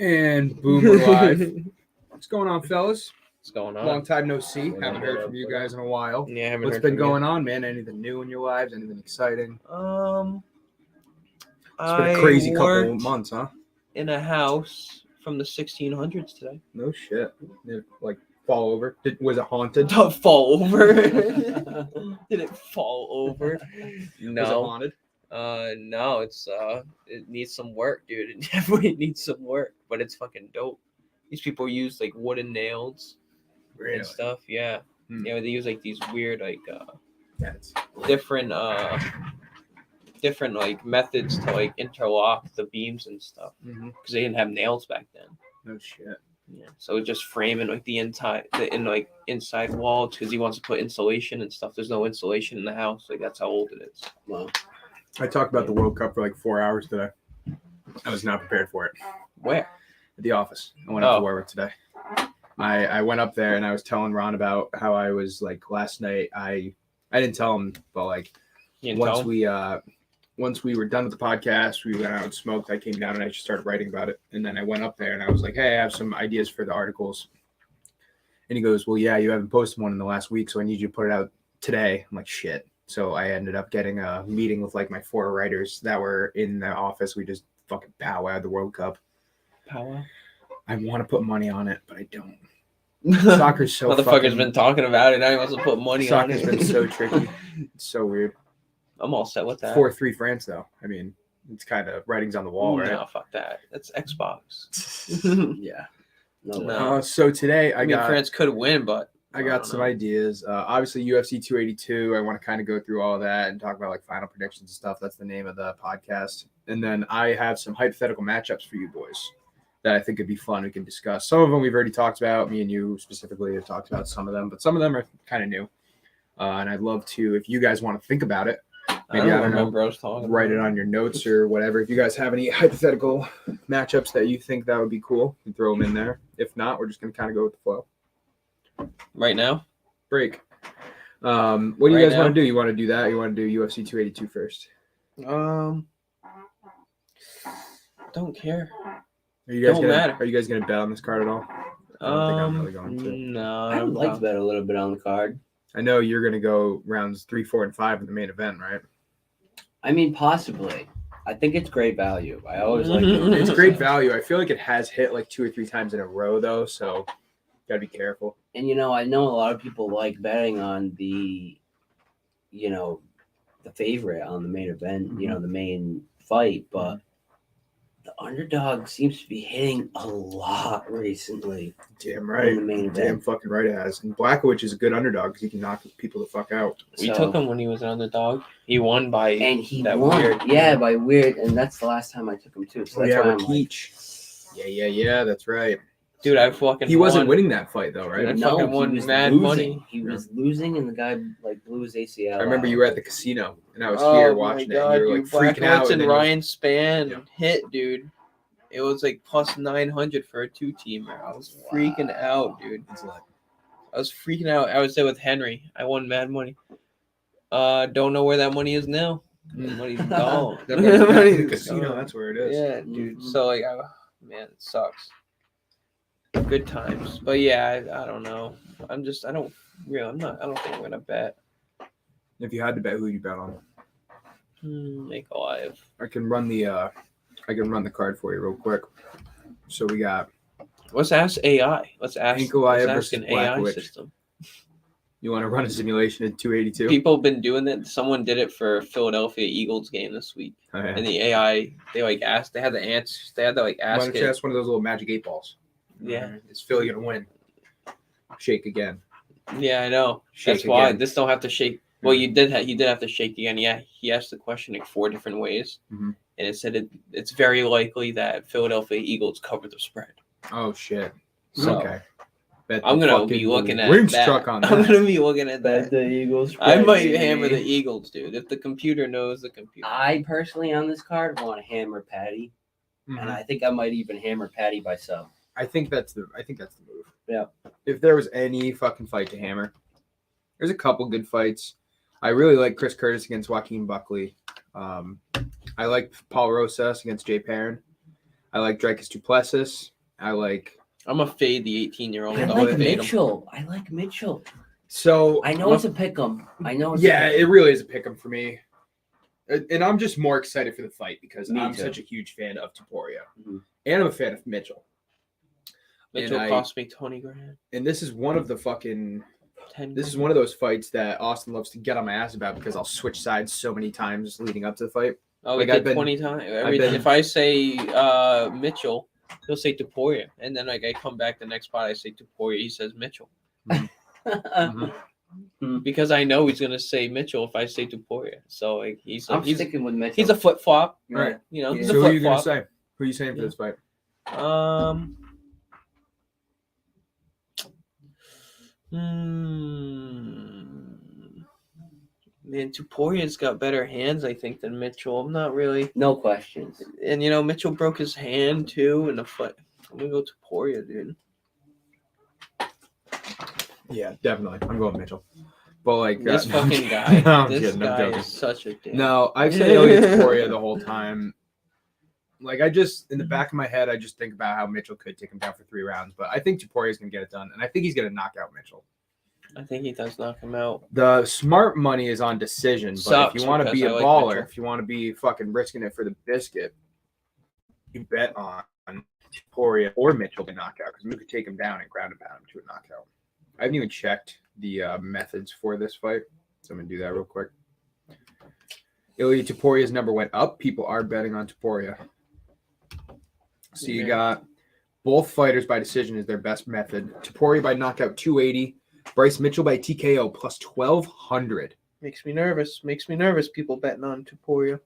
And boom, we're live. What's going on, fellas? What's going on? Long time no see. Haven't heard from you guys in a while. Yeah, haven't What's heard been from going on, man? Anything new in your lives? Anything exciting? you. It's been a crazy couple of months, huh? In a house from the 1600s today. No shit. Did it, like fall over? Was it haunted? Don't fall over. Did it fall over? No. Was it haunted? No. It needs some work, dude. It definitely needs some work, but it's fucking dope. These people use like wooden nails and stuff. Yeah. Yeah, they use like these weird different like methods to like interlock the beams and stuff because they didn't have nails back then. No shit. Yeah, so it's just framing like the inside walls because he wants to put insulation and stuff. There's no insulation in the house. Like that's how old it is. Wow. I talked about the World Cup for like 4 hours today. I was not prepared for it. Where? At the office. I went up to Warwick today. I went up there and I was telling Ron about how I was like last night. I didn't tell him, but like once we were done with the podcast, we went out and smoked. I came down and I just started writing about it. And then I went up there and I was like, hey, I have some ideas for the articles. And he goes, well, yeah, you haven't posted one in the last week, so I need you to put it out today. I'm like, shit. So I ended up getting a meeting with like my 4 writers that were in the office. We just fucking powwowed the World Cup. Powwow? I want to put money on it, but I don't. Soccer's so Motherfucker's been talking about it. Now he wants to put money on it. Soccer's been so tricky. It's so weird. I'm all set with that. 4-3 France, though. I mean, it's kind of writing's on the wall, right? No, fuck that. That's Xbox. Yeah. No. So today France could win, but I got some ideas. Obviously, UFC 282. I want to kind of go through all of that and talk about like final predictions and stuff. That's the name of the podcast. And then I have some hypothetical matchups for you boys that I think would be fun. We can discuss. Some of them we've already talked about. Me and you specifically have talked about some of them, but some of them are kind of new. And I'd love to, if you guys want to think about it, maybe I don't know, write it on your notes or whatever. If you guys have any hypothetical matchups that you think that would be cool, you can throw them in there. If not, we're just going to kind of go with the flow. Right now? Break. What do you guys want to do? You want to do that? You want to do UFC 282 first? Don't care. Are you guys gonna bet on this card at all? I don't think I'm really going to. No, I would like to bet a little bit on the card. I know you're gonna go rounds 3, 4, and 5 in the main event, right? I mean, possibly. I think it's great value. I always like it. It's great value. I feel like it has hit like 2 or 3 times in a row though, so gotta be careful. And I know a lot of people like betting on the favorite on the main event, the main fight, but the underdog seems to be hitting a lot recently. Damn right. The main event. Damn fucking right it has. And Blachowicz is a good underdog because he can knock people the fuck out. We took him when he was an underdog. He won by weird. Yeah, by weird. And that's the last time I took him too. So that's why Peach. Yeah, that's right. Dude, He wasn't winning that fight though, right? No, he was mad money. He was losing, and the guy blew his ACL. I remember you were at the casino, and I was here watching it. And you were like freaking out. And Ryan Spann hit, dude. It was like plus 900 for a 2-teamer. I was freaking out, dude. I was freaking out. I was there with Henry. I won mad money. Don't know where that money is now. That money's gone. The casino, that's where it is. Yeah, dude. So like, man, it sucks. Good times, but yeah, I don't know. I don't think I'm gonna bet. If you had to bet, who would you bet on? Make alive. I can run the card for you real quick. So we got. Let's ask AI. Let's ask an AI system. You want to run a simulation in 282? People have been doing that. Someone did it for Philadelphia Eagles game this week, and the AI they had the answers. They had to ask. Why don't you ask one of those little magic 8 balls? Yeah. Is Philly gonna win? Shake again. Yeah, I know. That's why this don't have to shake. Well, he did have to shake again. Yeah, he asked the question like 4 different ways, and it said it's very likely that Philadelphia Eagles cover the spread. Oh shit! So, okay. I'm gonna be looking at that. Truck on that. I'm gonna be looking at that. The Eagles. I might hammer the Eagles, dude. If the computer knows the computer. I personally on this card want to hammer Patty, and I think I might even hammer Patty by sub. I think that's the move. Yeah. If there was any fucking fight to hammer, there's a couple good fights. I really like Chris Curtis against Joaquin Buckley. I like Paul Rosas against Jay Perrin. I like Dricus du Plessis. I'm a fade the 18-year-old. I like Mitchell. So I know it's a pick'em. It really is a pick'em for me. And I'm just more excited for the fight because I'm such a huge fan of Topuria. Mm-hmm. And I'm a fan of Mitchell. Mitchell cost me $20,000. And this is one of the fucking... This is one of those fights that Austin loves to get on my ass about because I'll switch sides so many times leading up to the fight. Oh, like I've been 20 times. If I say Mitchell, he'll say Topuria, and then like I come back the next spot, I say Topuria, he says Mitchell. Mm-hmm. Because I know he's gonna say Mitchell if I say Topuria. So like he's sticking with Mitchell. He's a flip flop, right? You know. Yeah. So who are you gonna say? Who are you saying for this fight? Man, Tuporia's got better hands, I think, than Mitchell. I'm not really. No questions. And Mitchell broke his hand too in the fight. I'm gonna go Tuporia, dude. Yeah, definitely. I'm going Mitchell. But like this fucking guy, this guy is such a dick. No, I've said Ilya Topuria the whole time. Like I just in the back of my head, I just think about how Mitchell could take him down for 3 rounds. But I think Tuporia's gonna get it done, and I think he's gonna knock out Mitchell. I think he does knock him out. The smart money is on decision, but if you want to be a baller, if you want to be fucking risking it for the biscuit, you bet on Topuria or Mitchell to knock out because we could take him down and ground and pound him to a knockout. I haven't even checked the methods for this fight, so I'm gonna do that real quick. Ilya Topuria's number went up. People are betting on Topuria. So you got both fighters by decision is their best method. Topuria by knockout 280. Bryce Mitchell by TKO plus 1,200. Makes me nervous. People betting on Topuria.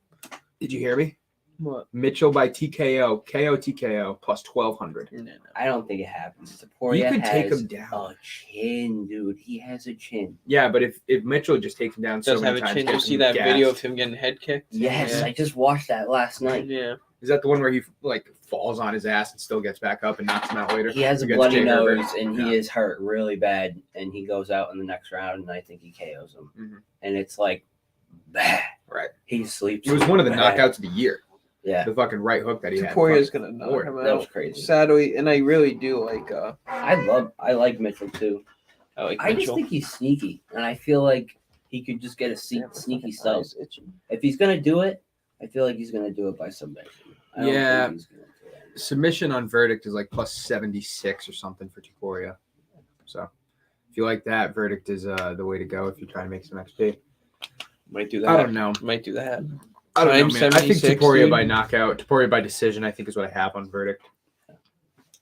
Did you hear me? What? Mitchell by TKO, KO TKO plus 1,200. No. I don't think it happens. Topuria you could take him down. A chin, dude. He has a chin. Yeah, but if Mitchell just takes him down so many times, you see that video of him getting head kicked? Yes, I just watched that last night. Yeah. Is that the one where he like falls on his ass and still gets back up and knocks him out later? He has a bloody nose and he is hurt really bad, and he goes out in the next round, and I think he KOs him. Mm-hmm. And it's like, bah. Right. He sleeps. It was one of the knockouts of the year. Yeah. The fucking right hook that he had. Topuria's gonna knock him out. That was crazy. Sadly, and I really do like. I like Mitchell too. I just think he's sneaky, and I feel like he could just get a sneaky style. If he's gonna do it, I feel like he's gonna do it by submission. Yeah, submission on verdict is like plus 76 or something for Topuria. So if you like that, verdict is the way to go if you're trying to make some XP. Might do that. I don't know. Might do that. I don't know, man. I think Topuria by knockout, Topuria by decision, I think is what I have on verdict.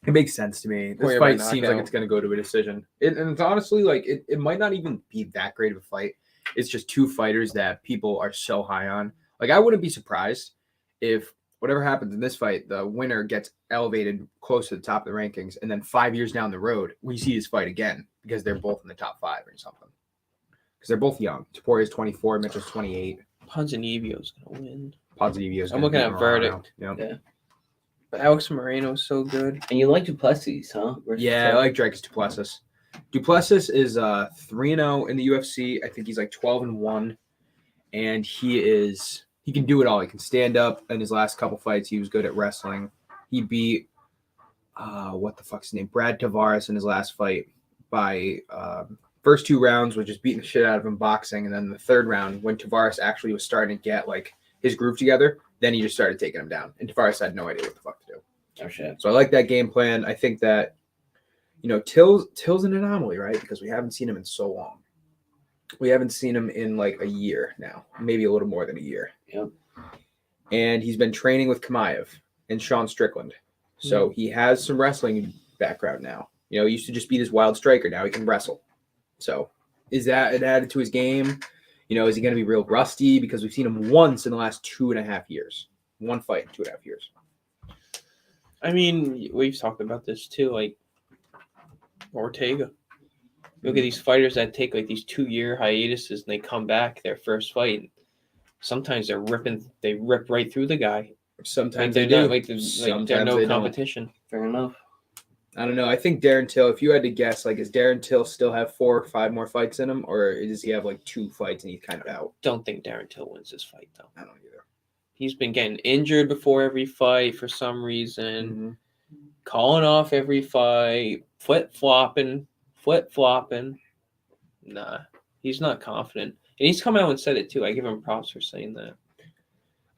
It makes sense to me. This fight seems like it's going to go to a decision. And it's honestly like it might not even be that great of a fight. It's just two fighters that people are so high on. Like I wouldn't be surprised if whatever happens in this fight, the winner gets elevated close to the top of the rankings, and then 5 years down the road, we see this fight again because they're both in the top 5 or something. Because they're both young. Topuria's 24, Mitchell's 28. Ponzinibbio's gonna win. I'm looking at verdict. Yep. Yeah. But Alex Moreno's so good. And you like Du Plessis, huh? Yeah, I like Dricus du Plessis. Du Plessis is 3-0 in the UFC. I think he's like 12-1, and he can do it all. He can stand up. In his last couple fights, he was good at wrestling. He beat what the fuck's his name? Brad Tavares in his last fight by first 2 rounds was just beating the shit out of him boxing, and then the 3rd round, when Tavares actually was starting to get like his groove together, then he just started taking him down, and Tavares had no idea what the fuck to do. Oh shit! So I like that game plan. I think that Till's an anomaly, right? Because we haven't seen him in so long. We haven't seen him in like a year now, maybe a little more than a year. Yep. And he's been training with Kamaev and Sean Strickland, so he has some wrestling background now. He used to just be this wild striker. Now he can wrestle. So is that an added to his game? Is he going to be real rusty? Because we've seen him once in the last 2.5 years. One fight in 2.5 years. I mean, we've talked about this too, like Ortega. Look at these fighters that take like these 2-year hiatuses and they come back their first fight. Sometimes they rip right through the guy. Sometimes they're they not, do. They're no competition. Fair enough. I don't know. I think Darren Till, if you had to guess, like, does Darren Till still have 4 or 5 more fights in him, or does he have like 2 fights and he's kind of out? Don't think Darren Till wins this fight though. I don't either. He's been getting injured before every fight for some reason. Calling off every fight. Flip-flopping. Nah, he's not confident. And he's come out and said it too. I give him props for saying that.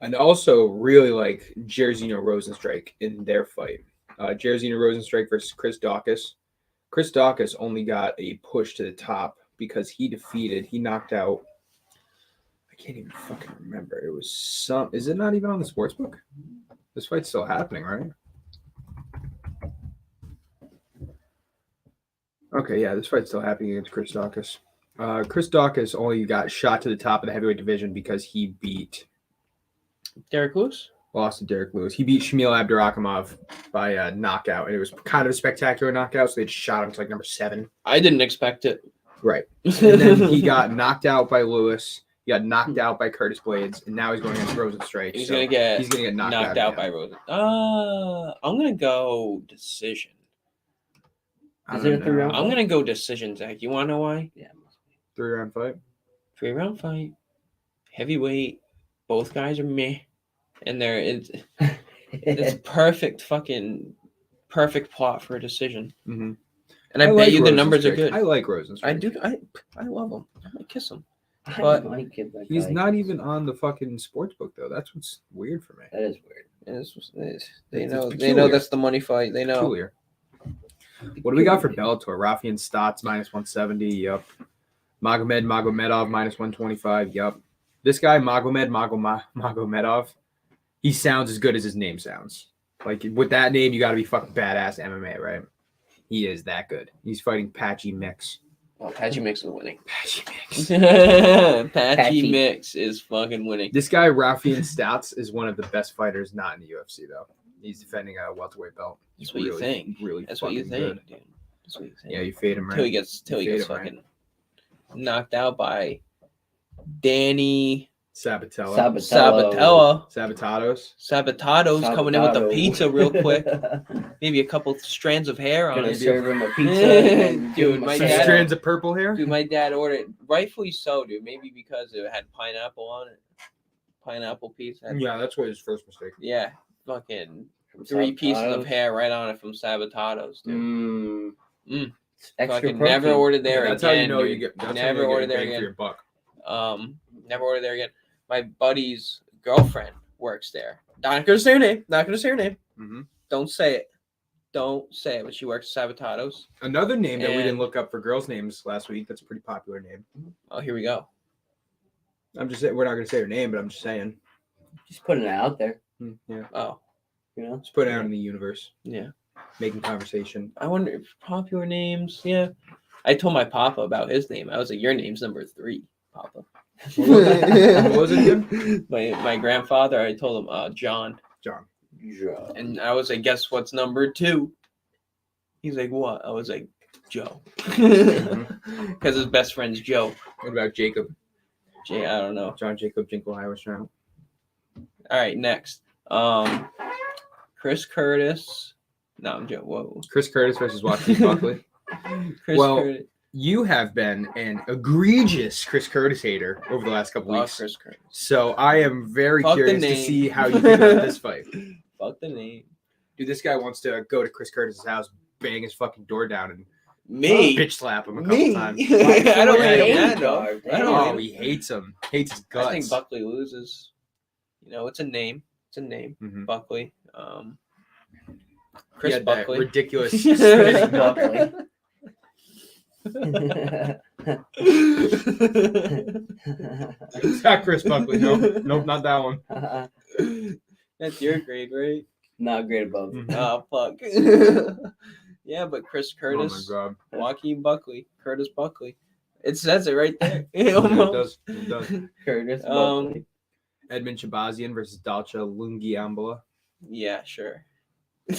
And also really like Jairzinho Rozenstruik in their fight. Jairzinho Rozenstruik versus Chris Daukaus. Chris Daukaus only got a push to the top because he knocked out, I can't even fucking remember. It was is it not even on the sportsbook? This fight's still happening, right? Okay, yeah, this fight's still happening against Chris Daukaus. Chris Daukaus only got shot to the top of the heavyweight division because he beat Derek Lewis? Lost to Derek Lewis. He beat Shamil Abdurakhimov by a knockout, and it was kind of a spectacular knockout, so they just shot him to like number 7. I didn't expect it. Right. And then he got knocked out by Lewis. He got knocked out by Curtis Blades, and now he's going against Rozenstruik. He's gonna get knocked out by Rosen. I'm gonna go decision. Is it a 3-round? I'm gonna go decision, Zach. You wanna know why? Yeah. 3-round fight. 3-round fight. Heavyweight. Both guys are meh. And it's perfect plot for a decision. Mm-hmm. And I bet you the numbers are good. I like Rozenstruik. I do. I love him. I might kiss him. But he's not even on the fucking sports book though. That's what's weird for me. That is weird. They know that's the money fight. They know. Peculiar. What do we got for Bellator? Rafian Stotts -170. Yup. Magomedov -125. Yup. This guy Magomedov. He sounds as good as his name sounds. Like with that name, you got to be fucking badass MMA, right? He is that good. He's fighting Patchy Mix. Oh, Patchy Mix is winning. Patchy Mix. Patchy Mix is fucking winning. This guy Rafian Stotts is one of the best fighters not in the UFC though. He's defending a welterweight belt. That's what you think. Really, that's what you think, dude. That's what you think. Yeah, you fade him right. Till he gets fucking knocked out by Danny Sabatello. Sabatados coming in with the pizza real quick. Maybe a couple strands of hair on it. Serve him a pizza. Dude, my dad strands of purple hair. Dude, my dad ordered, rightfully so, dude. Maybe because it had pineapple on it. Pineapple pizza. Yeah, that's what his first mistake. Yeah, fucking 3 pieces of hair right on it from Sabatados, dude. Fucking never ordered there again. That's how you know you get. Never ordered there again. For your buck. Never ordered there again. My buddy's girlfriend works there. Not gonna say her name. Mm-hmm. Don't say it. But she works at Sabatados. Another name that we didn't look up for girls' names last week. That's a pretty popular name. Oh, here we go. I'm just saying we're not gonna say her name, but I'm just saying. Just putting it out there. Yeah. Oh. Just put it out in the universe. Yeah. Making conversation. I wonder if popular names. Yeah. I told my papa about his name. I was like, your name's number 3, Papa. What was it again? My grandfather, I told him John. And I was like, guess what's number 2? He's like, what? I was like, Joe. Because his best friend's Joe. What about Jacob? I don't know. John Jacob Jinkle Irish Round. All right, next. Chris Curtis. No, I'm joking. Whoa. Chris Curtis versus Joaquin Buckley. Curtis. You have been an egregious Chris Curtis hater over the last couple weeks. Chris Curtis. So I am very curious to see how you think about this fight. Fuck the name. Dude, this guy wants to go to Chris Curtis's house, bang his fucking door down, and bitch slap him a couple times. I don't hate that, though. He hates him. Hates his guts. I think Buckley loses. It's a name. Mm-hmm. Buckley. Chris Buckley. Ridiculous spinning Buckley. It's not Chris Buckley. Nope, not that one. That's your grade, right? Not grade above. Oh, fuck. Yeah, but Chris Curtis, Joaquin Buckley, Curtis Buckley. It says it right there. It does. Curtis Buckley. Edmund Shabazian versus Dalcha Lungiambula. Yeah, sure.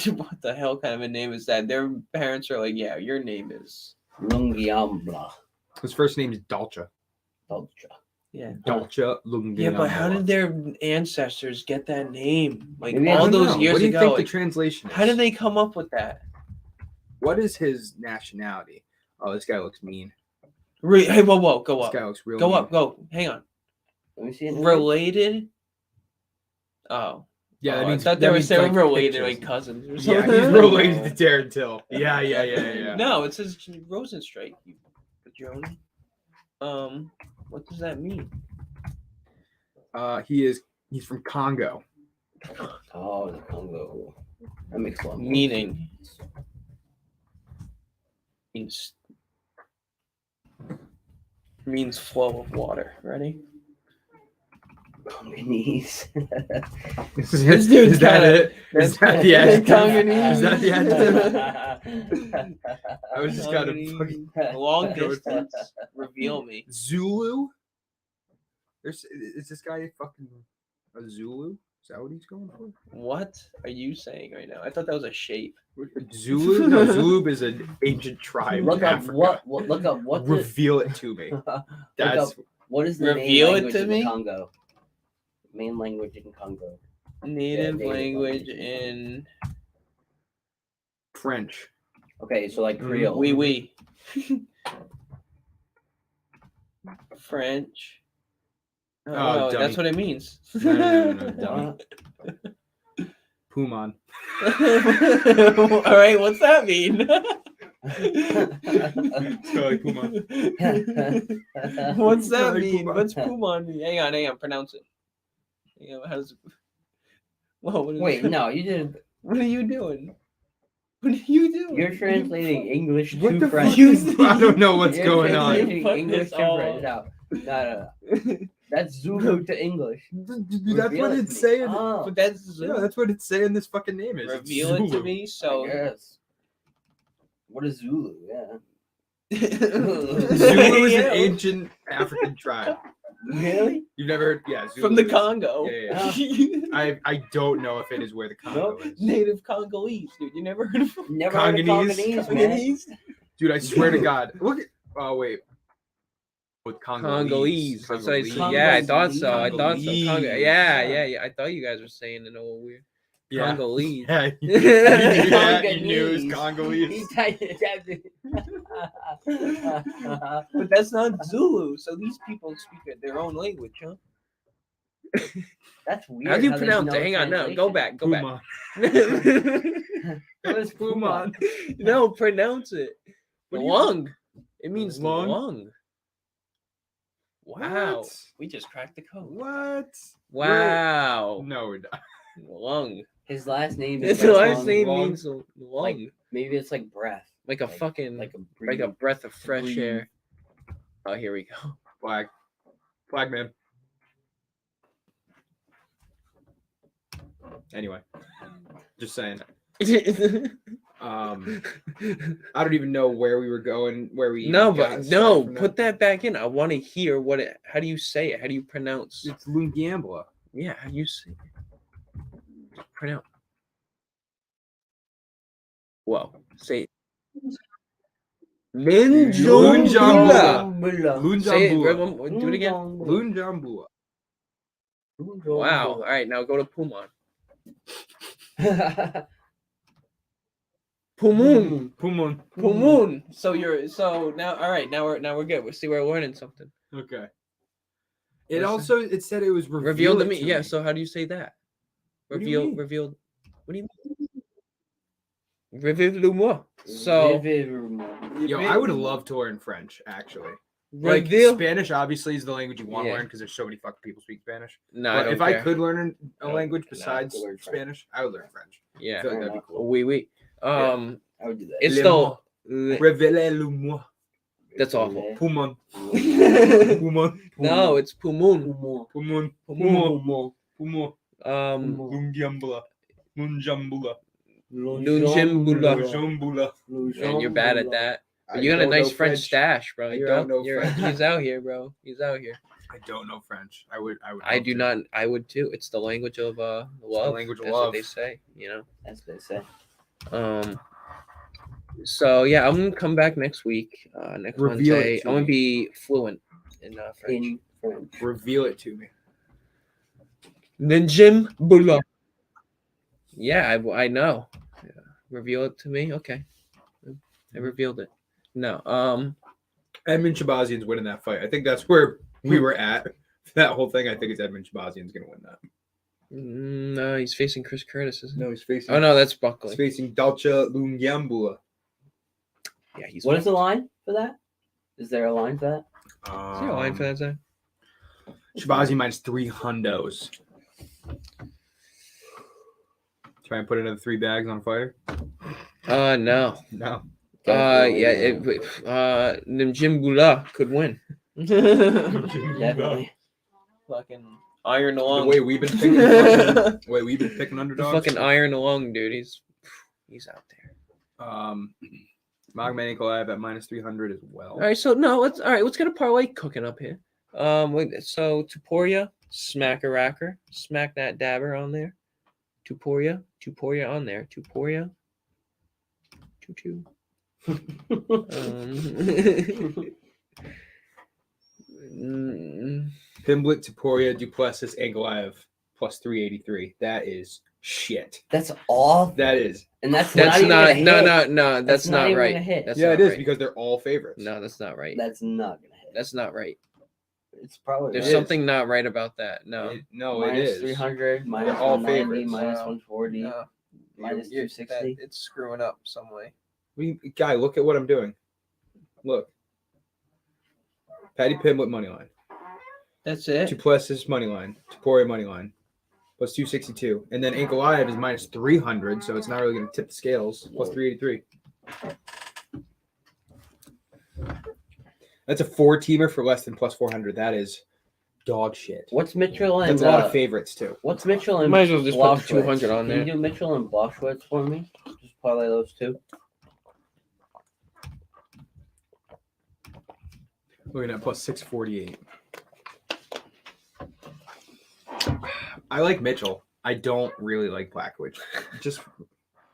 What the hell kind of a name is that? Their parents are like, yeah, your name is Lungiambla. His first name is Dalcha. Yeah. Dalcha Lungiambula. Yeah, but how did their ancestors get that name? Like Maybe all those years ago. What do you think like, the translation is? How did they come up with that? What is his nationality? Oh, this guy looks mean. Hey, whoa, go up. This guy looks real Go mean. up, go. Hang on. Let me see it. Related Oh. Yeah, I thought they were saying related, like cousins or something. Yeah, he's related to Darren Till. Yeah. No, it says Rosenstrike, you Joan. What does that mean? He's from Congo. Oh, the Congo. That makes a lot of Meaning means flow of water. Ready? Congolese. Is that it? Is that the adjective? Congolese. Is that the adjective? I was just kind of fucking long distance. Reveal me. Zulu. Is this guy fucking a Zulu? Is that what he's going for? What are you saying right now? I thought that was a shape. Zulu? No, Zulu is an ancient tribe Look in up Africa. look up what Reveal it to me. That's what is the Reveal main it language to in me? the Congo? Main language in Congo. Native native language language. in French. Okay, so like Creole. oui. French. Oh, no, dummy. that's what it means. No, dummy. Puman. All right, what's that mean? Sorry, Puman. What's that Sorry, mean? Puman. What's Puman mean? Hang on, pronounce it. Hang on, how does it... Whoa, what is Wait, no, you didn't. What are you doing? What are you doing? You're translating English What to the French. fuck? I don't know what's You're going on. translating Fuck English this to all French. No. That's Zulu to English. That's Reveal what it it's to me. saying. Oh, But that's Yeah, that's what it's saying. This fucking name is. It's reveal it to Zulu. me. I So guess. What is Zulu? Yeah. Zulu is Yeah. an ancient African tribe. Really? You've never heard? Yeah, Zulu From the is- Congo. I don't know if it is where the Congo is. Native Congolese, dude. You never heard of them? Never heard of Congolese? Congolese, man. Congolese? Dude, I swear to God. Look at. Oh wait. With Congolese. That's what I said. Congolese. Yeah, I thought so. I thought so. Congolese. Yeah. I thought you guys were saying it all weird. Yeah. Congolese. Yeah, you knew it was Congolese. Congolese. He typed it. But that's not Zulu. So these people speak their own language, huh? That's weird. How do you there's pronounce no it? Hang on, no. Go translation. back. Puma. What is Puma? No, pronounce it. What do you- Lung. It means Lung? lung. Wow. What? We just cracked the code. What? Wow. No, we're not. Lung. His last name His is last lung. name lung. means lung. Like, maybe it's like breath. Like a like- fucking Like a like a breathe. breath of fresh breathe. air. Oh, here we go. Flag. Flag man. Anyway. Just saying. I don't even know where we were going, where we No, got but aside no, from put that back in. I want to hear what it. How do you say it? How do you pronounce? It's Lungiambla. Yeah, how do you say it? Pronounce. Whoa, say it. Lunjambula. Say it. Lunjambula. Do it again. Lunjambula. Wow. All right, now go to Puman. Pumun. Pumun. Pumun. So now. All right, now we're good. We see we're learning something. Okay. Listen. It said it was Revealed to it me. Yeah. So how do you say that? What do you mean? Revealed. What do you mean? Reveal-le-moi. So Yo, I would love to learn French, actually. Like reveal. Spanish, obviously, is the language you want to Yeah. learn because there's so many fucking people speak Spanish. No, But if I could learn a No, language no, I besides could learn French. Spanish, I would learn French. I Yeah. feel like that'd be cool. Oui. I would do that. It's Le still. Révélez-le-moi. That's awful. Pumun. No, Pumun. it's Pumun. Pumun. Pumun. Pumun. Lungiambula. Lunjambula. Lunjimbula. Lunjambula. And you're bad at that. But you got a don't nice know French stash, bro. I You're don't out- know you're- French. He's out here, bro. He's out here. I don't know French. I would. I love do to. not. I would too. It's the language of love. language of That's love. what they say. You know. That's what they say. So yeah, I'm gonna come back next week. Next Reveal it Wednesday. to I'm gonna me. be fluent in French. In French. Reveal it to me. Ninjimbula. Yeah, I know. Yeah. Reveal it to me. Okay. I revealed it. No. Edmund Shabazian's winning that fight. I think that's where we were at. That whole thing. I think it's Edmund Shabazian's gonna win that. No, he's facing Chris Curtis, isn't he? No, he's facing. Oh no, that's Buckley. He's facing Dalcha Lungyambula. Yeah, he's. What is the line for that? Is there a line for that? Is there a line for that, Zach? Shabazi minus 3 hundos. Try and put another 3 bags on a fighter. No. No. Jim Gula could win. Definitely. Fucking iron The along. way we've been picking underdogs. Fucking iron along, dude. He's out there. Magman Ankalaev at minus 300 as well. All right, so no, let's get a parlay cooking up here. So Tuporia, smack a racker, smack that dabber on there. Tuporia on there. Tuporia, 2-2. Pimblet, Tuporia, Duplessis, Ankalaev plus 383. That is shit. That's all. That is. And that's not not no. That's not even right. gonna hit. That's Yeah, not it is right. because they're all favorites. No, that's not right. That's not gonna hit. That's not right. It's probably There's It is. something not right about that. No. It minus is. 300, minus They're all 190, favorites. minus No. 140, No. minus You're- 260. It's screwing up some way. Guy, look at what I'm doing. Look. Patty Pimblet money line. That's it. Duplessis money line. Tuporia money line. Plus 262. And then Ankalaev is minus 300, so it's not really going to tip the scales. Plus 383. That's a 4-teamer for less than plus 400. That is dog shit. What's Mitchell and That's a lot of favorites, too. what's Mitchell and Might as well just put the Blauschwitz? 200 on there. Can you do Mitchell and Blauschwitz for me? Just parlay those two. Looking at plus 648. I like Mitchell. I don't really like Blackwich. Just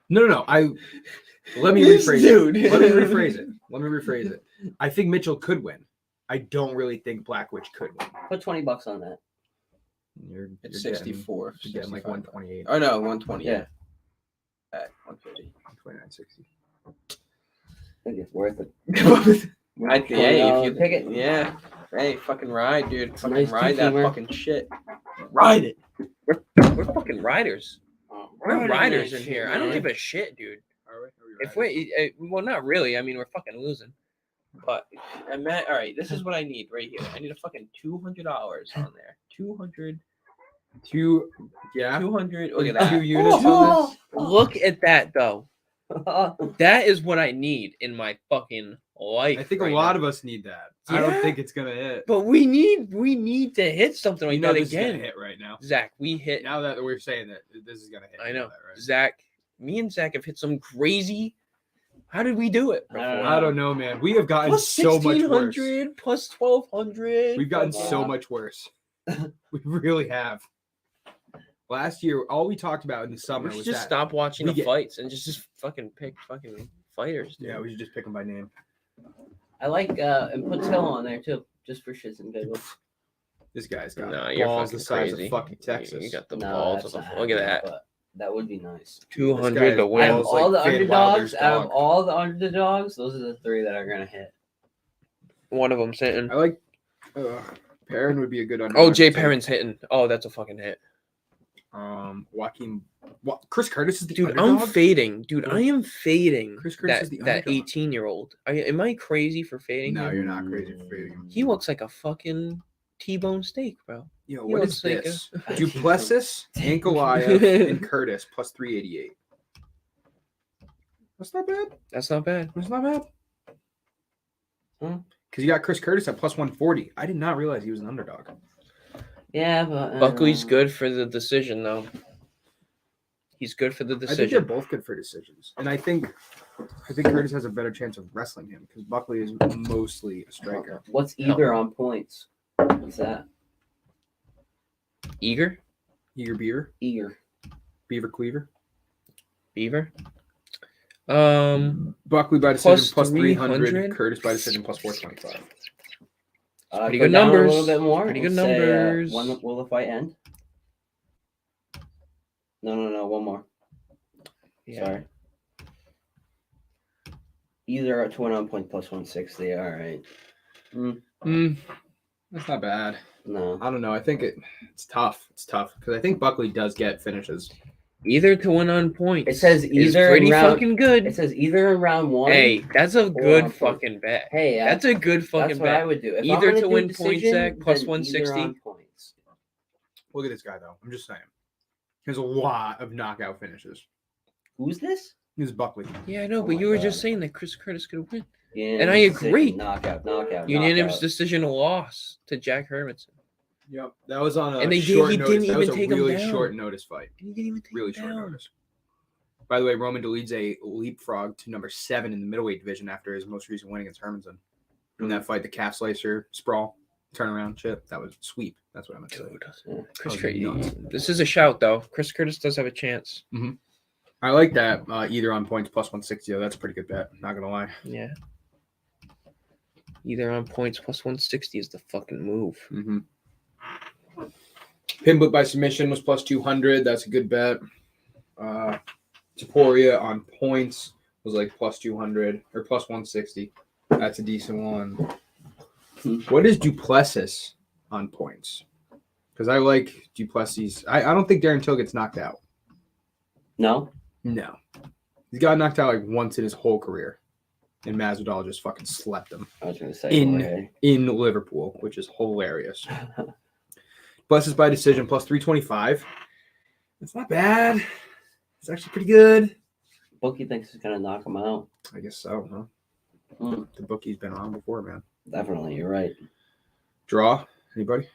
no. Let me rephrase it. Let me rephrase it. I think Mitchell could win. I don't really think Blackwich could win. Put $20 on that. It's you're 64. Getting, you're getting like 128. Oh no, 120. Yeah. At 150. 29.60. I think it's worth it. If you pick it. Yeah. Hey, fucking ride, dude. Fucking Nice ride that two-teamer. fucking shit. Ride it. We're fucking riders. We're riders in here. I don't give a shit, dude. Are we? If well, not really. I mean, we're fucking losing. But all right, this is what I need right here. I need a fucking $200 on there. 200. 200. Look at that. 2 units on this. Look at that, though. That is what I need in my fucking life. I think right a lot now. of us need that. I don't Yeah. think it's gonna hit. But we need to hit something like that this is again. gonna hit right now. Zach, we hit. Now that we're saying that this is gonna hit. I you know. that, right? Zach, me and Zach have hit some crazy. How did we do it? I don't know, man. We have gotten Plus so much worse. 1600, plus 1200. We've gotten Yeah. so much worse. We really have. Last year, all we talked about in the summer We should was just that. stop watching we the get- fights and just fucking pick fucking fighters. Dude. Yeah, we should just pick them by name. I like and put Till on there too, just for shits and giggles. This guy's got No, you're balls fucking the size crazy. of fucking Texas. You got the No, balls. that's Of the, not look at happening, that. but that would be nice. 200 to This win. Out of Balls all like the Van Wilder's underdogs, out of dog. all the underdogs, those are the three that are gonna hit. One of them hitting. I like. Perrin would be a good underdog. Oh, Jay too. Perrin's hitting. Oh, that's a fucking hit. Joaquin. Chris Curtis is the Dude, underdog? I'm fading. Dude, I am fading Chris Curtis that, is the that underdog. 18-year-old. Am I crazy for fading No, him? you're not crazy for fading him. He looks like a fucking T-bone steak, bro. Yo, he what looks is like this? a- Duplessis, Ankalaev, and Curtis plus 388. That's not bad. That's not bad. That's not bad. Hmm. Because you got Chris Curtis at plus 140. I did not realize he was an underdog. Yeah, but Buckley's good for the decision, though. He's good for the I think they're decision. both good for decisions. And I think Curtis has a better chance of wrestling him because Buckley is mostly a striker. What's either on points? What's that? Eager? Eager Beaver? Eager. Beaver Cleaver? Beaver? Buckley by decision Plus plus 300. 300. Curtis by decision plus 425. Pretty Go good down numbers. A little bit more. Pretty good Let's say, numbers. when will the fight end? No. One more. Yeah. Sorry. Either at 21 point plus 160. All right. That's not bad. No. I don't know. I think it's tough. It's tough because I think Buckley does get finishes. Either to win on points. It says either pretty in round, fucking good. It says either in round 1. Hey, that's a good fucking bet. Hey, that's a good fucking that's what bet. I would do. If either to win decision, points, Zach, plus 160. Points. Look at this guy though. I'm just saying. There's a lot of knockout finishes. Who's this? This is Buckley. Yeah, I know, but you were just saying that Chris Curtis could win. Yeah, and I agree. Knockout. Unanimous decision loss to Jack Hermanson. Yep, that was on a and short he notice. Didn't that even was a take really him down. short notice fight. And he didn't even take really him short down. notice. By the way, Roman leads a leapfrog to number 7 in the middleweight division after his most recent win against Hermanson. In that fight, the calf slicer, sprawl, turnaround chip, that was sweep. That's what I meant to say. Chris Curtis. This is a shout, though. Chris Curtis does have a chance. Mm-hmm. I like that. Either on points plus 160. Though. That's a pretty good bet. Not gonna lie. Yeah. Either on points plus 160 is the fucking move. Mm-hmm. Pinbook by submission was plus 200. That's a good bet. Taporia on points was like plus 200 or plus 160. That's a decent one. What is Duplessis on points? Because I like Duplessis. I don't think Darren Till gets knocked out. No? No. He's got knocked out like once in his whole career. And Masvidal just fucking slept him. I was going to say. In Liverpool, which is hilarious. Duplessis by decision plus 325. It's not bad. It's actually pretty good. Bookie thinks he's going to knock him out. I guess so, huh? The bookie's been on before, man. Definitely, you're right. Draw? Anybody?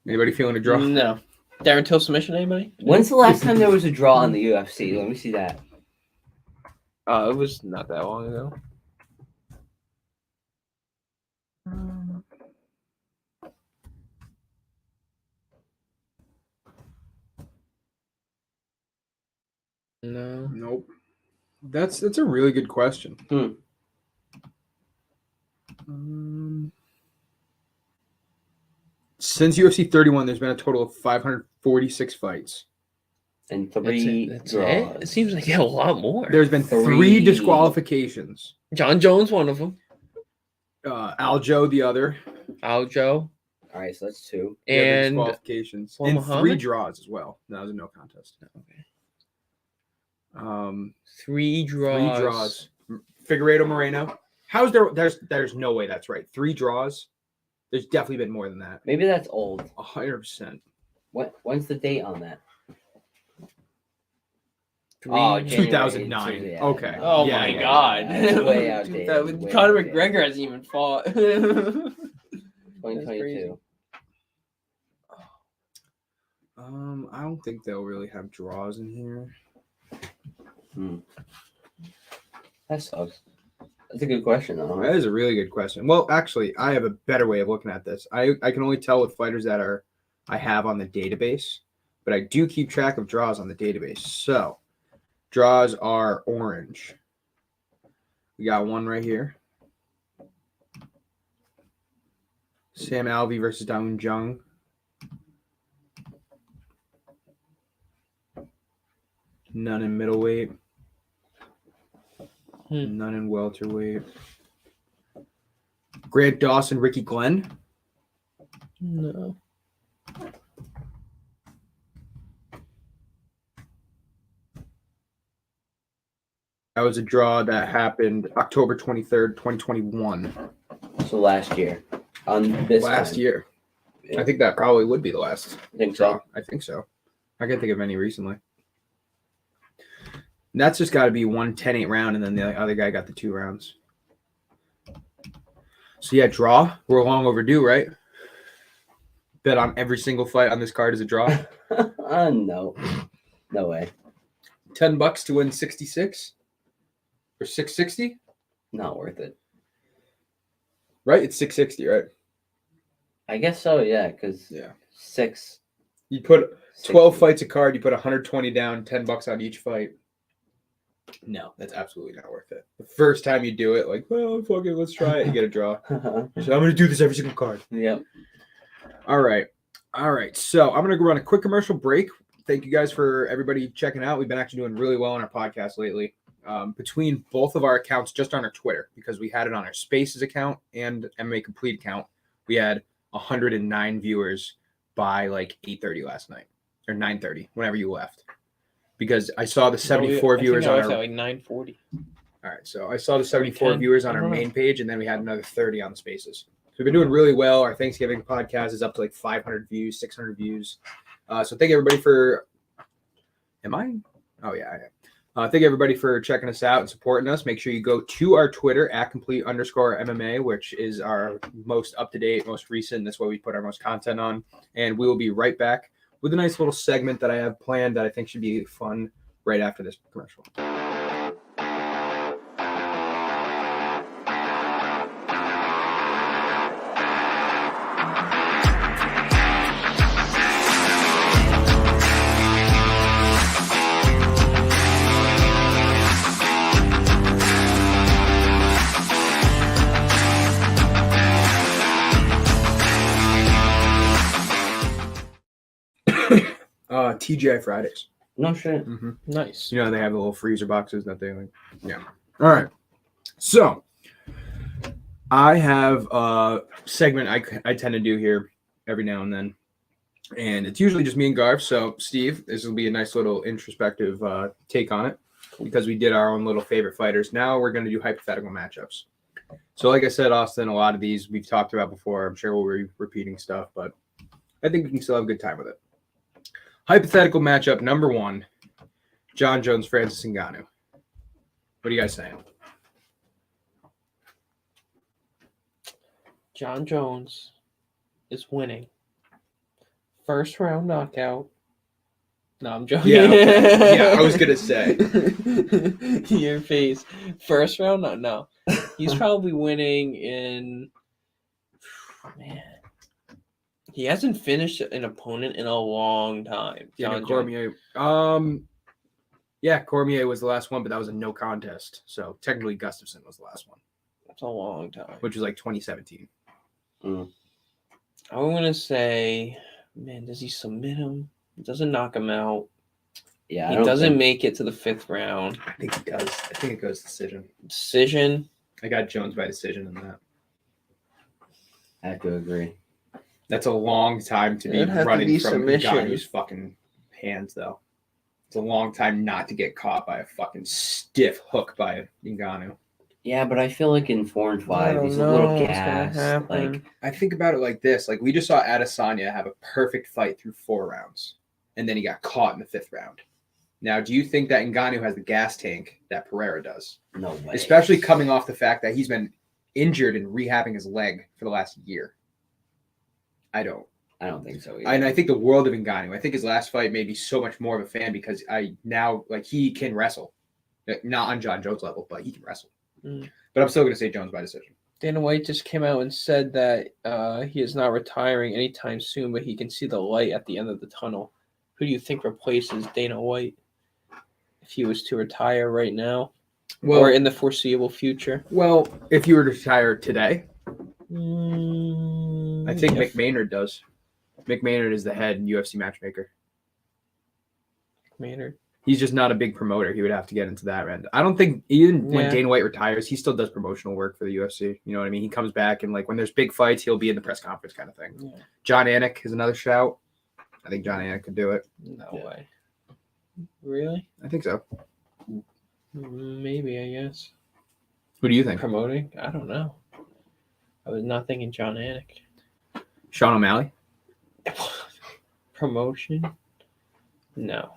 Anybody feeling a draw? No. Darren Till submission, anybody? When's the last time there was a draw in the UFC? Let me see that. It was not that long ago. No. Nope. That's a really good question. Since UFC 31, there's been a total of 546 fights. And 3 that's draws. It seems like a lot more. There's been 3 disqualifications. John Jones, one of them. Aljo, the other. Aljo. All right, so that's 2. And disqualifications. And 3 draws as well. That was a no contest. Okay. 3 draws. 3 draws. Figueiredo Moreno. How's there? There's no way that's right. 3 draws. There's definitely been more than that. Maybe that's old. 100%. When's the date on that? 2009. Yeah. Okay. Oh yeah, my yeah, God. Yeah. It's way outdated. Conor McGregor hasn't even fought. 2022. I don't think they'll really have draws in here. That sucks. That's a good question, though. That is a really good question. Well, actually, I have a better way of looking at this. I can only tell with fighters that I have on the database, but I do keep track of draws on the database. So, draws are orange. We got one right here. Sam Alvey versus Daun Jung. None in middleweight. None in welterweight. Grant Dawson, Ricky Glenn. No. That was a draw that happened October 23rd, 2021. So last year. On this last time. year. Yeah. I think that probably would be the last think draw. so. I think so. I can't think of any recently. And that's just got to be 1 10-8 round, and then the other guy got the 2 rounds. So, yeah, draw. We're long overdue, right? Bet on every single fight on this card is a draw. No. No way. $10 to win 66 or 660. Not worth it. Right? It's 660, right? I guess so, yeah, because 6. You put 12 fights a card, you put 120 down, $10 on each fight. No, that's absolutely not worth it. The first time you do it, like, well, fuck it, let's try it, you get a draw. So I'm going to do this every single card. Yep. All right. So I'm going to go run a quick commercial break. Thank you guys for everybody checking out. We've been actually doing really well on our podcast lately. Between both of our accounts, just on our Twitter, because we had it on our Spaces account and MMA Complete account, we had 109 viewers by like 8:30 last night or 9:30, whenever you left, because I saw the 74 viewers on our like 9:40. All right, so I saw the 74 viewers on our main page, and then we had another 30 on the Spaces. So we've been doing really well. Our Thanksgiving podcast is up to like 500 views, 600 views. So thank everybody for. Am I? Oh yeah, I am. Thank everybody for checking us out and supporting us. Make sure you go to our Twitter at @complete_MMA, which is our most up to date, most recent. That's what we put our most content on, and we will be right back with a nice little segment that I have planned that I think should be fun right after this commercial. TGI Fridays. No shit. Mm-hmm. Nice. You know, they have the little freezer boxes that they like. Yeah. All right. So I have a segment I tend to do here every now and then. And it's usually just me and Garv. So, Steve, this will be a nice little introspective take on it because we did our own little favorite fighters. Now we're going to do hypothetical matchups. So, like I said, Austin, a lot of these we've talked about before. I'm sure we'll be repeating stuff, but I think we can still have a good time with it. Hypothetical matchup number 1, John Jones, Francis Ngannou. What are you guys saying? John Jones is winning. First round knockout. No, I'm joking. Yeah, okay. Yeah, I was going to say. Your face. First round? No. He's probably winning in... Man. He hasn't finished an opponent in a long time. Yeah, Cormier. Cormier was the last one, but that was a no contest. So technically, Gustafsson was the last one. That's a long time. Which was like 2017. I'm gonna say, man, does he submit him? Doesn't knock him out. Yeah, he doesn't make it to the 5th round. I think he does. I think it goes decision. Decision. I got Jones by decision in that. I have to agree. That's a long time to be running from Ngannou's fucking hands, though. It's a long time not to get caught by a fucking stiff hook by Ngannou. Yeah, but I feel like in 4 and 5, he's a little gassed. Like, I think about it like this: like we just saw Adesanya have a perfect fight through 4 rounds, and then he got caught in the 5th round. Now, do you think that Ngannou has the gas tank that Pereira does? No way. Especially coming off the fact that he's been injured and rehabbing his leg for the last year. I don't think so either. And I think the world of Ngannou. I think his last fight made me so much more of a fan because he can wrestle. Not on John Jones level, but he can wrestle. But I'm still going to say Jones by decision. Dana White just came out and said that he is not retiring anytime soon, but he can see the light at the end of the tunnel. Who do you think replaces Dana White if he was to retire right now or in the foreseeable future? Well, if you were to retire today, I think Mick Maynard does. Mick Maynard is the head UFC matchmaker. Maynard. He's just not a big promoter. He would have to get into that end. I don't think even when Dana White retires, he still does promotional work for the UFC. You know what I mean? He comes back and like when there's big fights, he'll be in the press conference kind of thing. Yeah. John Anik is another shout. I think John Anik could do it. No way. Really? I think so. Maybe, I guess. Who do you think? Promoting? I don't know. I was not thinking John Anik. Sean O'Malley? Promotion? No.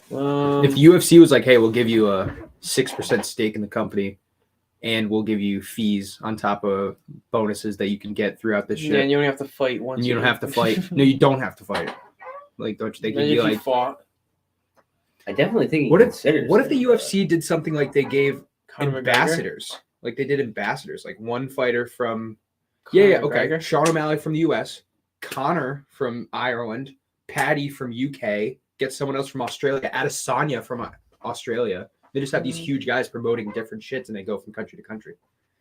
If UFC was like, hey, we'll give you a 6% stake in the company and we'll give you fees on top of bonuses that you can get throughout this shit. Yeah, and you don't have to fight once. And you don't have to fight. No, you don't have to fight. Like, don't you think you'd be like... fought. I definitely think what if the UFC did something like they gave ambassadors? McGregor? Like they did ambassadors. Like one fighter from... Okay. McGregor? Sean O'Malley from the US. Connor from Ireland. Paddy from UK. Get someone else from Australia. Adesanya from Australia. They just have these huge guys promoting different shits and they go from country to country.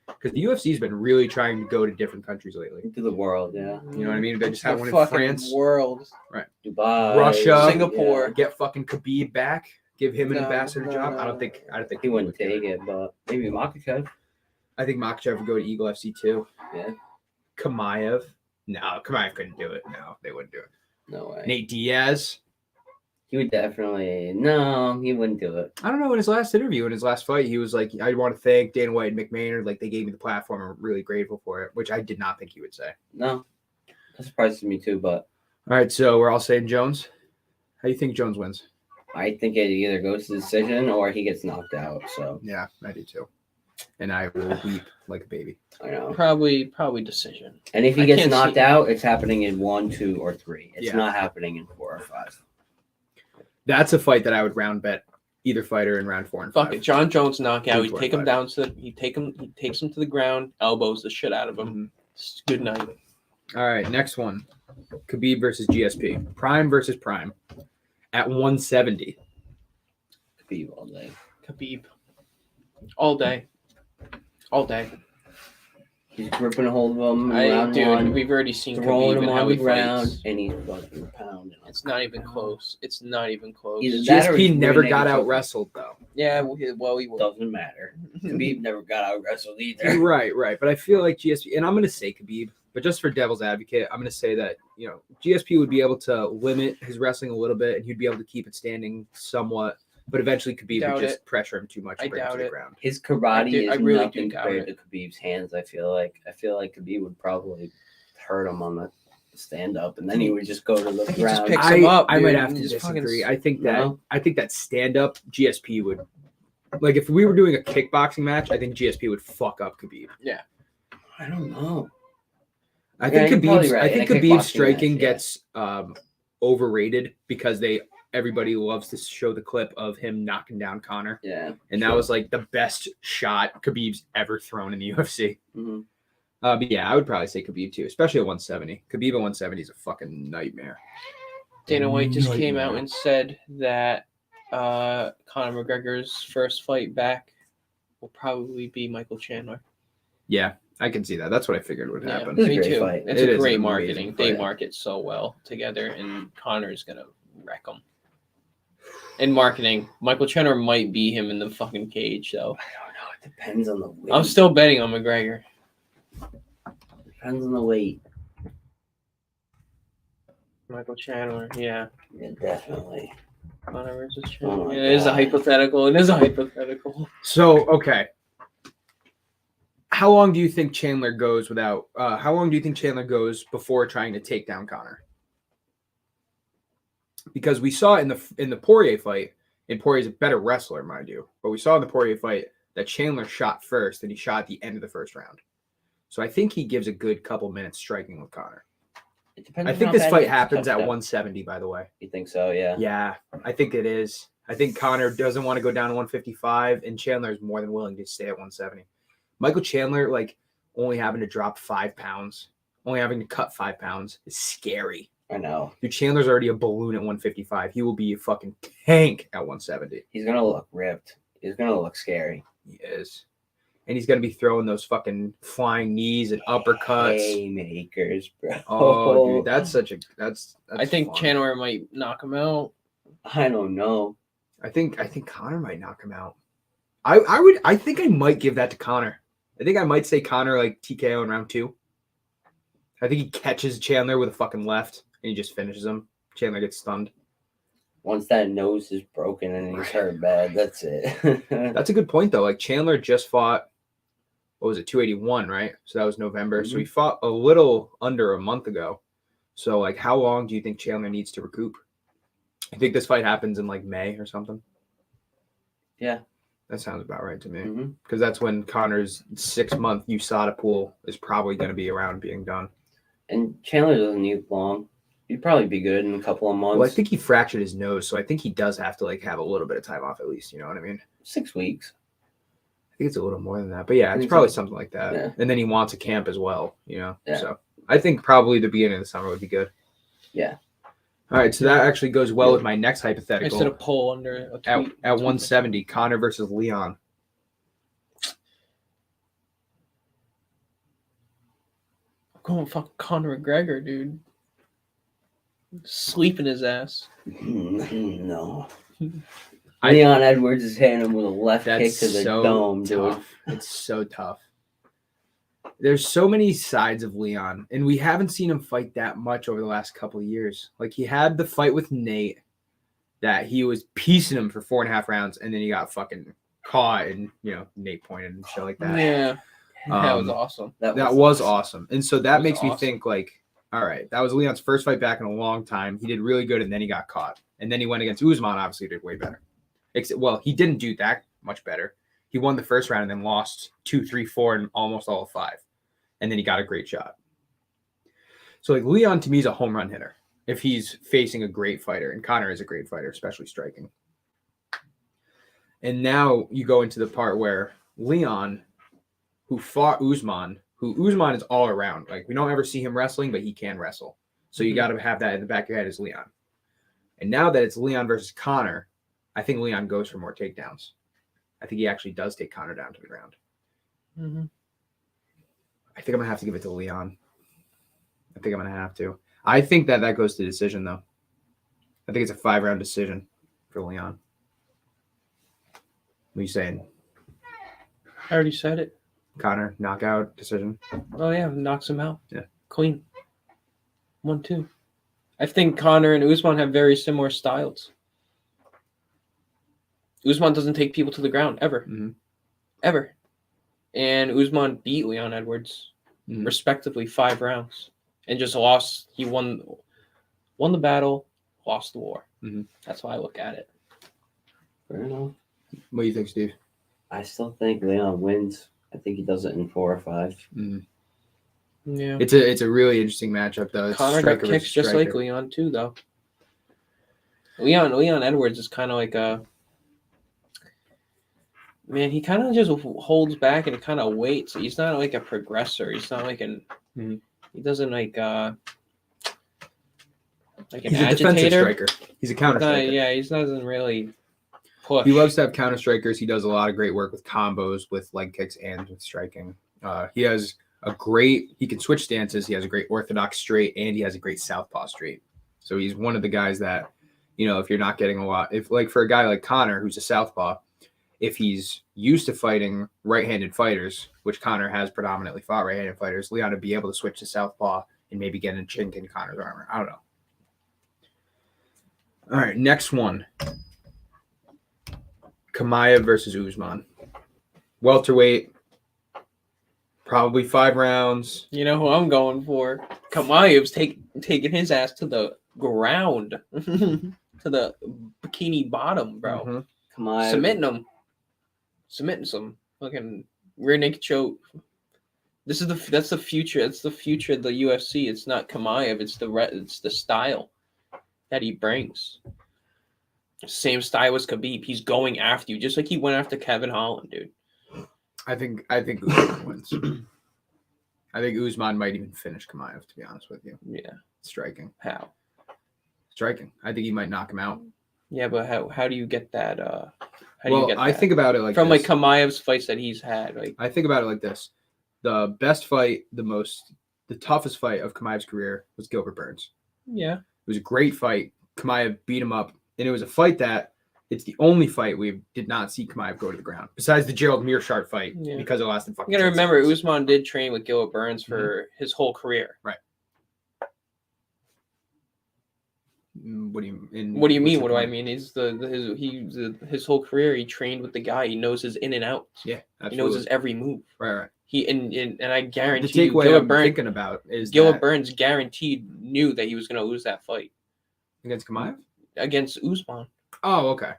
Because the UFC's been really trying to go to different countries lately. To the world, yeah. You know what I mean? They just had one in France. World. Right. Dubai. Russia. Singapore. Yeah. Get fucking Khabib back. Give him an ambassador job. I don't think he wouldn't take it, but maybe Makhachev. I think Makhachev would go to Eagle FC too. Yeah. Kamaev. No, Kamaev couldn't do it. No, they wouldn't do it. No way. Nate Diaz. He would definitely. No, he wouldn't do it. I don't know. In his last interview, in his last fight, he was like, "I want to thank Dana White and Mick Maynard. Like they gave me the platform. I'm really grateful for it," which I did not think he would say. No, that surprises me too. But all right, so we're all saying Jones. How do you think Jones wins? I think it either goes to decision or he gets knocked out. So yeah, I do too. And I will weep like a baby. I know. Probably decision. And if he gets knocked out, it's happening in 1, 2, or 3. It's not happening in 4 or 5. That's a fight that I would round bet either fighter in round 4 and 5. Fuck it, John Jones knockout. He take him down to he takes him to the ground, elbows the shit out of him. Mm-hmm. Good night. All right, next one. Khabib versus GSP. Prime versus Prime at 170. Khabib all day. Khabib. All day. All day. He's gripping a hold of him. Dude, we've already seen throwing Khabib him and how on the he ground, fights. and he's fucking pounding. It's not even close. It's not even close. GSP never got out wrestled though. Yeah, well, he will. Doesn't matter. Khabib never got out wrestled either. Right. But I feel like GSP, and I'm going to say Khabib, but just for devil's advocate, I'm going to say that GSP would be able to limit his wrestling a little bit, and he'd be able to keep it standing somewhat. But eventually, Khabib would just pressure him too much and bring him to the ground. His karate is nothing compared to Khabib's hands. I feel like Khabib would probably hurt him on the stand-up, and then he would just go to the ground. Just picks him up. I might have to disagree. I think that stand-up GSP would, like, if we were doing a kickboxing match, I think GSP would fuck up Khabib. Yeah. I don't know. I think Khabib's striking gets overrated because everybody loves to show the clip of him knocking down Conor. Yeah. And that was like the best shot Khabib's ever thrown in the UFC. Mm-hmm. But yeah, I would probably say Khabib too, especially at 170. Khabib at 170 is a fucking nightmare. Dana White just came out and said that Conor McGregor's first fight back will probably be Michael Chandler. Yeah, I can see that. That's what I figured would happen. Me too. Fight. It's a great marketing. They market so well together, and Conor's going to wreck them. In marketing, Michael Chandler might beat him in the fucking cage, though. I don't know. It depends on the weight. I'm still betting on McGregor. Depends on the weight. Michael Chandler, yeah. Yeah, definitely. Conor versus Chandler. It is a hypothetical. So, okay. How long do you think Chandler goes without? How long do you think Chandler goes before trying to take down Conor? Because we saw in the Poirier fight, and Poirier's a better wrestler, mind you, but we saw in the Poirier fight that Chandler shot first, and he shot at the end of the first round. So I think he gives a good couple minutes striking with Conor. I think this fight happens at 170, by the way. You think so? Yeah. Yeah, I think it is. I think Conor doesn't want to go down to 155, and Chandler is more than willing to stay at 170. Michael Chandler, like, only having to drop 5 pounds, only having to cut 5 pounds is scary. I know. Dude, Chandler's already a balloon at 155. He will be a fucking tank at 170. He's going to look ripped. He's going to look scary. He is. And he's going to be throwing those fucking flying knees and uppercuts. Haymakers, bro. Oh, dude, that's I think fun. Chandler might knock him out. I don't know. I think Conor might knock him out. I think I might give that to Conor. I think I might say Conor like TKO in round 2. I think he catches Chandler with a fucking left and he just finishes him. Chandler gets stunned. Once that nose is broken and he's hurt bad, that's it. That's a good point though. Like Chandler just fought, what was it, 281, right? So that was November. Mm-hmm. So he fought a little under a month ago. So like how long do you think Chandler needs to recoup? I think this fight happens in like May or something. Yeah. That sounds about right to me. Because that's when Conor's 6-month USADA pool is probably going to be around being done. And Chandler doesn't need long. He'd probably be good in a couple of months. Well, I think he fractured his nose, so I think he does have to like have a little bit of time off at least. You know what I mean? 6 weeks. I think it's a little more than that, but yeah, it's probably something like that. Yeah. And then he wants a camp as well. You know, so I think probably the beginning of the summer would be good. Yeah. All right, so that actually goes well with my next hypothetical. I set a poll under a tweet. At 170, Conor versus Leon. I'm going fucking Conor McGregor, dude. Sleeping his ass. No. Leon Edwards is hitting him with a left kick to the dome, dude. It's so tough. There's so many sides of Leon, and we haven't seen him fight that much over the last couple of years. Like, he had the fight with Nate that he was piecing him for 4.5 rounds, and then he got fucking caught, and, Nate pointed and shit like that. Yeah. That was awesome. That was awesome. And so that makes me think, like, all right, that was Leon's first fight back in a long time. He did really good, and then he got caught. And then he went against Usman, obviously did way better. Well, he didn't do that much better. He won the first round and then lost 2, 3, 4, and almost all of 5. And then he got a great shot. So, like, Leon, to me, is a home run hitter if he's facing a great fighter. And Conor is a great fighter, especially striking. And now you go into the part where Leon, who fought Usman, Usman is all around. Like, we don't ever see him wrestling, but he can wrestle. So you got to have that in the back of your head as Leon. And now that it's Leon versus Conor, I think Leon goes for more takedowns. I think he actually does take Conor down to the ground. Mm-hmm. I think I'm going to have to give it to Leon. I think I'm going to have to. I think that goes to decision, though. I think it's a 5-round decision for Leon. What are you saying? I already said it. Conor, knockout decision. Oh, yeah. Knocks him out. Yeah. Clean. 1-2. I think Conor and Usman have very similar styles. Usman doesn't take people to the ground, ever. Mm-hmm. Ever. And Usman beat Leon Edwards, respectively, 5 rounds. And just lost. He won the battle, lost the war. Mm-hmm. That's how I look at it. Fair enough. What do you think, Steve? I still think Leon wins. I think he does it in 4 or 5. Mm-hmm. Yeah. It's a really interesting matchup, though. It's Conor got kicks just like Leon, too, though. Leon Edwards is kind of like a... Man, he kind of just holds back and kind of waits. He's not like a progressor. He's not like an... Mm-hmm. He doesn't like an He's a agitator. defensive striker. He's a counter striker. Yeah, he doesn't really push. He loves to have counter strikers. He does a lot of great work with combos, with leg kicks, and with striking. He has he can switch stances. He has a great orthodox straight, and he has a great southpaw straight. So he's one of the guys that, if you're not getting a lot, for a guy like Conor, who's a southpaw, if he's used to fighting right-handed fighters, which Conor has predominantly fought right-handed fighters, Leon would be able to switch to southpaw and maybe get a chink in Conor's armor. I don't know. All right, next one. Chimaev versus Usman. Welterweight. Probably 5 rounds. You know who I'm going for? Chimaev's taking his ass to the ground. To the bikini bottom, bro. Mm-hmm. Chimaev. Submitting some fucking rear naked choke. That's the future. That's the future of the UFC. It's not Chimaev. It's the style that he brings. Same style as Khabib. He's going after you, just like he went after Kevin Holland, dude. I think Usman wins. I think Usman might even finish Chimaev, to be honest with you. Yeah. Striking. How? Striking. I think he might knock him out. Yeah, but how do you get that? I think about it like from this. like Chimaev's fights that he's had. Like, I think about it like this: the best fight, the toughest fight of Chimaev's career was Gilbert Burns. Yeah, it was a great fight. Chimaev beat him up, and it was a fight that it's the only fight we did not see Chimaev go to the ground, besides the Gerald Meerschaert fight, because it lasted fucking. You gotta remember, Usman did train with Gilbert Burns for his whole career. Right. What do you mean? What do you mean? What do I mean? His whole career he trained with the guy. He knows his in and outs. Yeah, absolutely. He knows his every move. Right. He and I guarantee the takeaway Gilbert I'm Burns, thinking about is Gilbert Burns guaranteed knew that he was going to lose that fight against Chimaev. Against Usman. Oh, okay.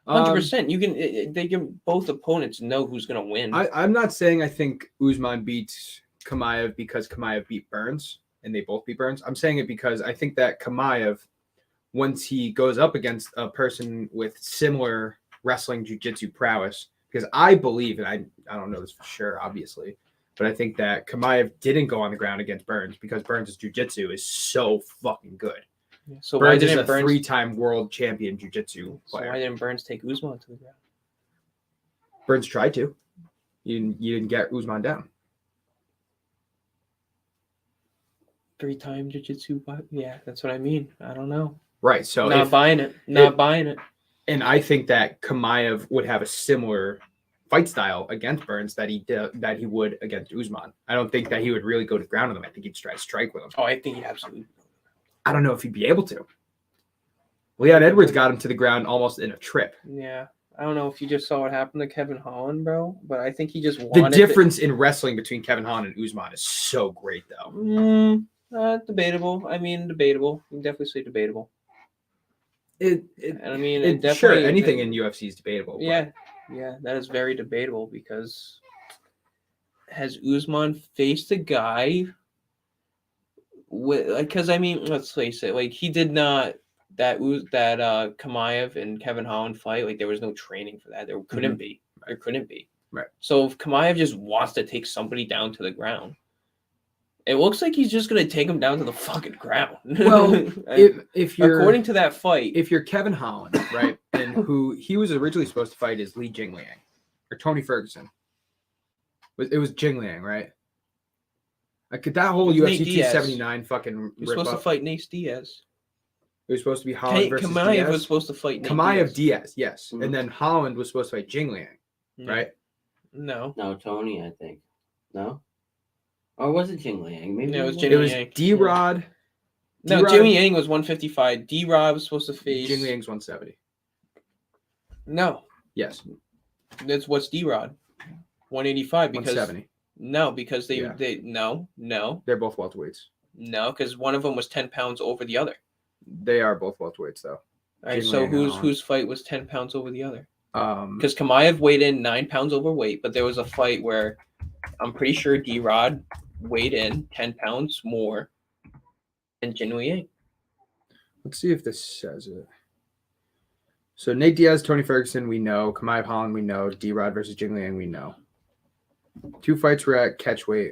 100%. They can both opponents know who's going to win. I'm not saying I think Usman beats Chimaev because Chimaev beat Burns and they both beat Burns. I'm saying it because I think that Chimaev, once he goes up against a person with similar wrestling jiu-jitsu prowess, because I believe, and I don't know this for sure, obviously, but I think that Chimaev didn't go on the ground against Burns because Burns' jiu-jitsu is so fucking good. So Burns is a 3-time world champion jiu-jitsu player. So why didn't Burns take Usman to the ground? Burns tried to. You didn't get Usman down. 3-time jiu-jitsu? Yeah, that's what I mean. I don't know. Right. So buying it. Not buying it. And I think that Chimaev would have a similar fight style against Burns that he would against Usman. I don't think that he would really go to the ground with him. I think he'd try to strike with him. Oh, I think he absolutely. I don't know if he'd be able to. Leon Edwards got him to the ground almost in a trip. Yeah. I don't know if you just saw what happened to Kevin Holland, bro, but I think he just wanted the difference in wrestling between Kevin Holland and Usman is so great, though. Debatable. I mean, debatable. You can definitely say debatable. Definitely, sure, anything in UFC is debatable. Yeah, that is very debatable because has Usman faced a guy with because let's face it, like he did not that Kamaev and Kevin Holland fight, like there was no training for that. There couldn't be. There couldn't be. Right. So if Kamaev just wants to take somebody down to the ground, it looks like he's just gonna take him down to the fucking ground. Well, if you're according to that fight, if you're Kevin Holland, right, and who he was originally supposed to fight is Li Jingliang or Tony Ferguson. It was Jingliang, right? Like that whole UFC 279 fucking. He was supposed to fight Nate Diaz. It was supposed to be Holland versus Kamaev Diaz. was supposed to fight Nate Kamaev Diaz, yes, and then Holland was supposed to fight Jingliang, right? No, Tony, I think. No. Or was it Jingliang? Maybe it was Jingliang. It was D-Rod. No, Jimmy Yang was 155. D-Rod was supposed to face. Jingliang's 170. No. Yes. That's what's D-Rod. 185 because 170. No, because they no. They're both welterweights. No, because one of them was 10 pounds over the other. They are both welterweights, though. All right, so whose fight was 10 pounds over the other? Because Because Kamaev weighed in 9 pounds overweight, but there was a fight where I'm pretty sure D-Rod weighed in 10 pounds more than Jin Yang. let's see if this says it. So Nate Diaz, Tony Ferguson, we know. Kamaev Holland, we know. D-Rod versus Jingliang, we know. 2 fights were at catchweight.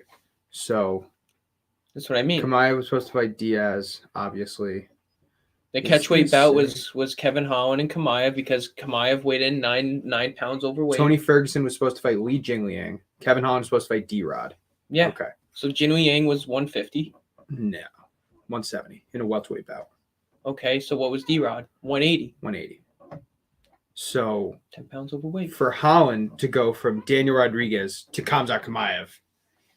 So That's what I mean. Kamaev was supposed to fight Diaz, obviously. The catchweight bout was Kevin Holland and Kamaev because Kamaev weighed in 9 pounds overweight. Tony Ferguson was supposed to fight Li Jingliang. Kevin Holland was supposed to fight D-Rod. Yeah. Okay. So Jin Yang was 150. No. 170 in a welterweight bout. Okay, so what was D-Rod? 180. 180. So 10 pounds overweight. for Holland to go from Daniel Rodriguez to Khamzat Chimaev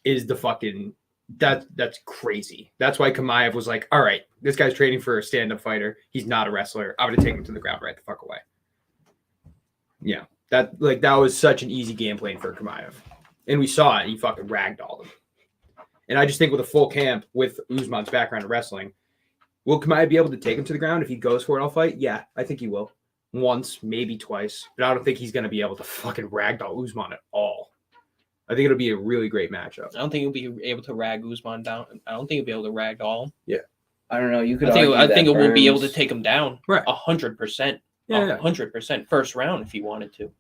is the fucking that's crazy. That's why Chimaev was like, all right, this guy's training for a stand-up fighter. He's not a wrestler. I'm gonna take him to the ground right the fuck away. Yeah. That was such an easy game plan for Chimaev. And we saw it. He fucking ragdolled him. And I just think with a full camp with Usman's background in wrestling, will Chimaev be able to take him to the ground if he goes for it all fight? Yeah, I think he will. Once, maybe twice. But I don't think he's going to be able to fucking ragdoll Usman at all. I think it'll be a really great matchup. I don't think he'll be able to rag Usman down. I don't think he'll be able to ragdoll him. Yeah. I don't know. You could. I think it will be able to take him down. Right. 100%. Yeah. 100%. First round if he wanted to.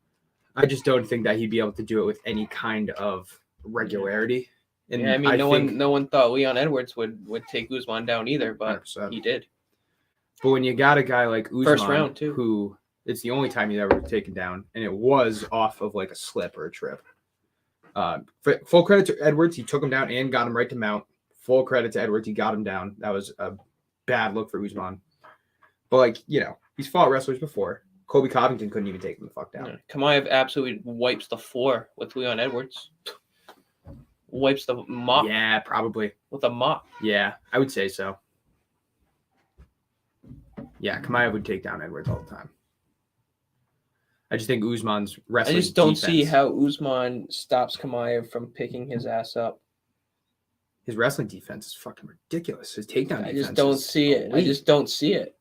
I just don't think that he'd be able to do it with any kind of regularity. And yeah, I mean, no one thought Leon Edwards would take Usman down either, but 100%. he did. But when you got a guy like Usman, First round, too. who it's the only time he's ever taken down, and it was off of like a slip or a trip. Full credit to Edwards. He took him down and got him right to mount. Full credit to Edwards. He got him down. That was a bad look for Usman. But, he's fought wrestlers before. Colby Covington couldn't even take him the fuck down. Yeah. Chimaev absolutely wipes the floor with Leon Edwards. Wipes the mop. Yeah, probably. With a mop. Yeah, I would say so. Yeah, Chimaev would take down Edwards all the time. I just think Usman's wrestling. I just don't defense, see how Usman stops Chimaev from picking his ass up. his wrestling defense is fucking ridiculous. His takedown defense. I just don't see it. I just don't see it.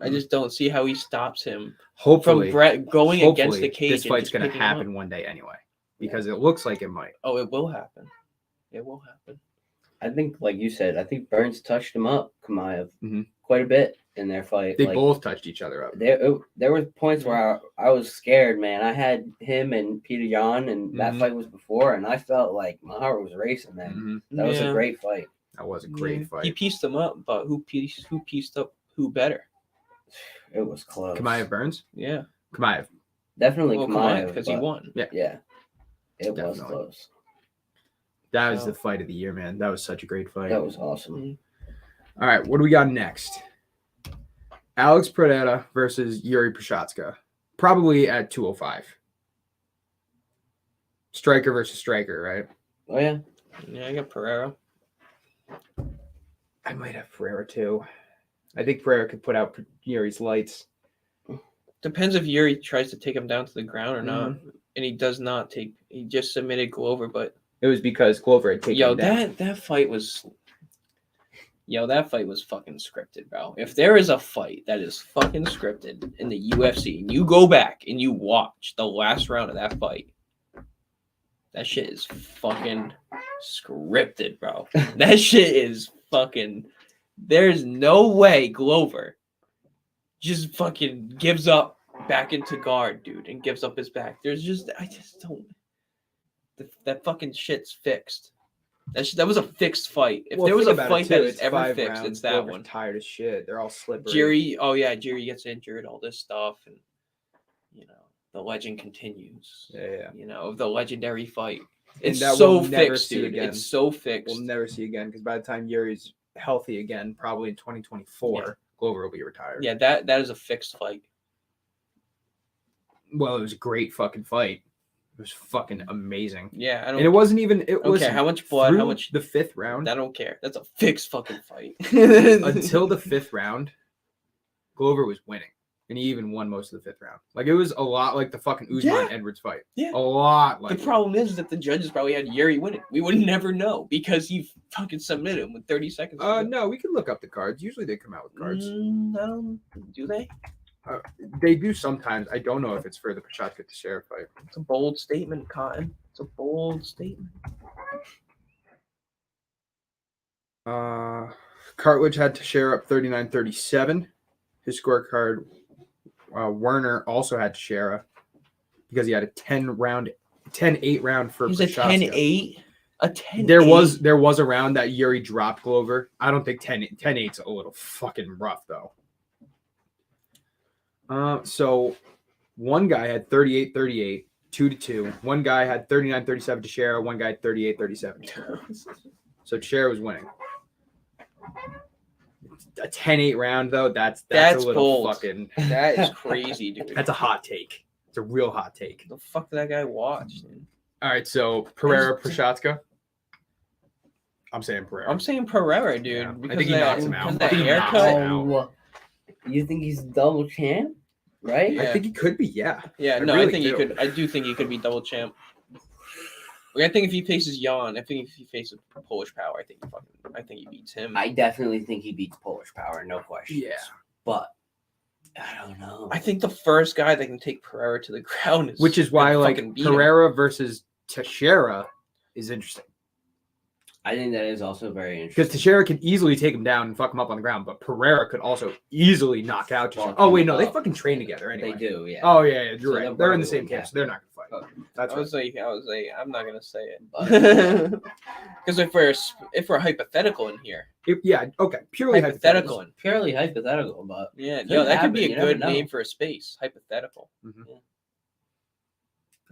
I just don't see how he stops him Hopefully, from going against the cage. This fight's going to happen one day anyway, because it looks like it might. Oh, it will happen. It will happen. I think, like you said, I think Burns touched him up, Chimaev, Mhm. quite a bit in their fight. They both touched each other up. There were points where I was scared, man. I had him and Peter Yan, and that Mhm. fight was before, and I felt like my heart was racing, man. Mhm. That was a great fight. That was a great fight. He pieced them up, but who pieced up who better? It was close. Chimaev Burns? Yeah. Chimaev. Definitely Chimaev because he won. Yeah, it was Definitely. close. That was So- the fight of the year, man. That was such a great fight. That was awesome. All right, what do we got next? Alex Pereira versus Yuri Prochazka. Probably at 205. striker versus striker, right? Oh yeah. Yeah, I got Pereira. I might have Pereira too. I think Pereira could put out Yuri's lights. Depends if Yuri tries to take him down to the ground or not, and he does not take. He just submitted Glover, but it was because Glover had taken him down. that fight was. That fight was fucking scripted, bro. If there is a fight that is fucking scripted in the UFC, and you go back and you watch the last round of that fight, that shit is fucking scripted, bro. That shit is fucking. There's no way Glover just fucking gives up back into guard, dude, and gives up his back. I just don't. That fucking shit's fixed. That was a fixed fight. If there was a fight that is ever fixed, it's that one. Tired as shit. They're all slippery. Jerry gets injured, all this stuff, and the legend continues. Yeah. Of the legendary fight. It's so fixed, dude. It's so fixed. We'll never see again because by the time Yuri's healthy again, probably in 2024, Glover will be retired. Yeah, that is a fixed fight. Well, it was a great fucking fight. It was fucking amazing. Yeah, and it wasn't even. It was how much blood? How much? The fifth round. I don't care. That's a fixed fucking fight. Until the fifth round, Glover was winning, and he even won most of the fifth round. Like it was a lot like the fucking Usman Edwards fight. Yeah, a lot. Like the problem is that the judges probably had Yuri winning. We would never know because he fucking submitted him with 30 seconds. No, we can look up the cards. Usually they come out with cards. Do they? They do sometimes. I don't know if it's for the Prochazka Teixeira fight. It's a bold statement, Cotton. It's a bold statement. Cartledge had Teixeira up 39-37. His scorecard, Werner also had Teixeira because he had a 10-8 round for Prochazka. He was a 10-8? There was a round that Yuri dropped Glover. I don't think 10-8's a little fucking rough, though. So one guy had 38-38, 2-2. One guy had 39-37 Teixeira. One guy had 38-37. So Teixeira was winning. A 10-8 round though. That's a little bold. Fucking. That is crazy, dude. That's a hot take. It's a real hot take. The fuck did that guy watch, dude? All right, so Pereira Prochazka. I'm saying Pereira, dude. Yeah, I think he knocks him out. That haircut. You think he's double champ? Right? Yeah. I think he could be, yeah. Yeah, I think he could. I do think he could be double champ. I think if he faces Jan, I think if he faces Polish Power, I think he beats him. I definitely think he beats Polish Power, no question. Yeah. But I don't know. I think the first guy that can take Pereira to the ground which is why Pereira versus Teixeira is interesting. I think that is also very interesting. Because Teixeira can easily take him down and fuck him up on the ground, but Pereira could also easily knock out Teixeira. Oh, wait, no, they fucking train together anyway. They do, yeah. Oh, yeah, you're right. They're in the same camp, so they're not going to fight. Okay. That's I was like, I'm not going to say it. Because if we're hypothetical in here. Purely hypothetical. Purely hypothetical, but. Yeah, that could be a good name for a space. Hypothetical. Mm-hmm. Yeah.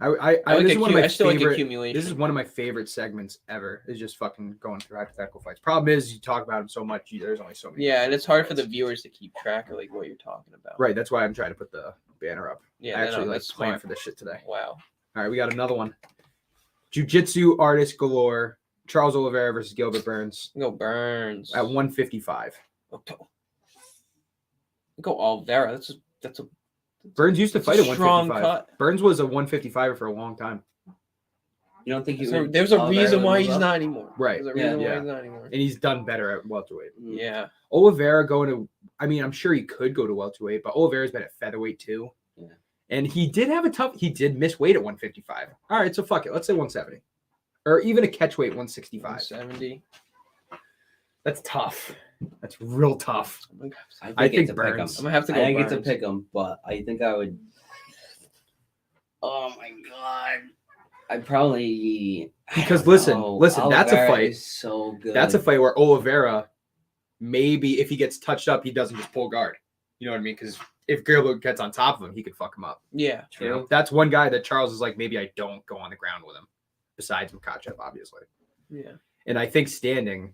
This is one of my favorite. Accumulation. This is one of my favorite segments ever. Is just fucking going through hypothetical fights. Problem is, you talk about them so much. There's only so many. Yeah, and it's hard for the viewers to keep track of what you're talking about. Right. That's why I'm trying to put the banner up. Yeah, I actually that's plan smart for this shit today. Wow. All right, we got another one. Jiu-jitsu artist galore. Charles Oliveira versus Gilbert Burns. Go Burns At 155. Go Oliveira. That's a. Burns used to fight at 155. Cut. Burns was a 155er for a long time. You don't think there's a reason why he's not anymore. Right. There's a reason why he's not anymore. And he's done better at welterweight. Yeah. Oliveira going to, I'm sure he could go to welterweight, but Oliveira's been at featherweight too. Yeah. And he did miss weight at 155. All right, so fuck it. Let's say 170. Or even a catchweight 165. 170. That's tough. That's real tough. I think Burns. I'm gonna have to go. I think it's a pick 'em, but I think I would. Oh my god! I'd probably because listen, that's a fight. So good. That's a fight where Oliveira, maybe if he gets touched up, he doesn't just pull guard. You know what I mean? Because if Gilbert gets on top of him, he could fuck him up. Yeah, true. You know? That's one guy that Charles is like, maybe I don't go on the ground with him. Besides Makhachev, obviously. Yeah. And I think standing,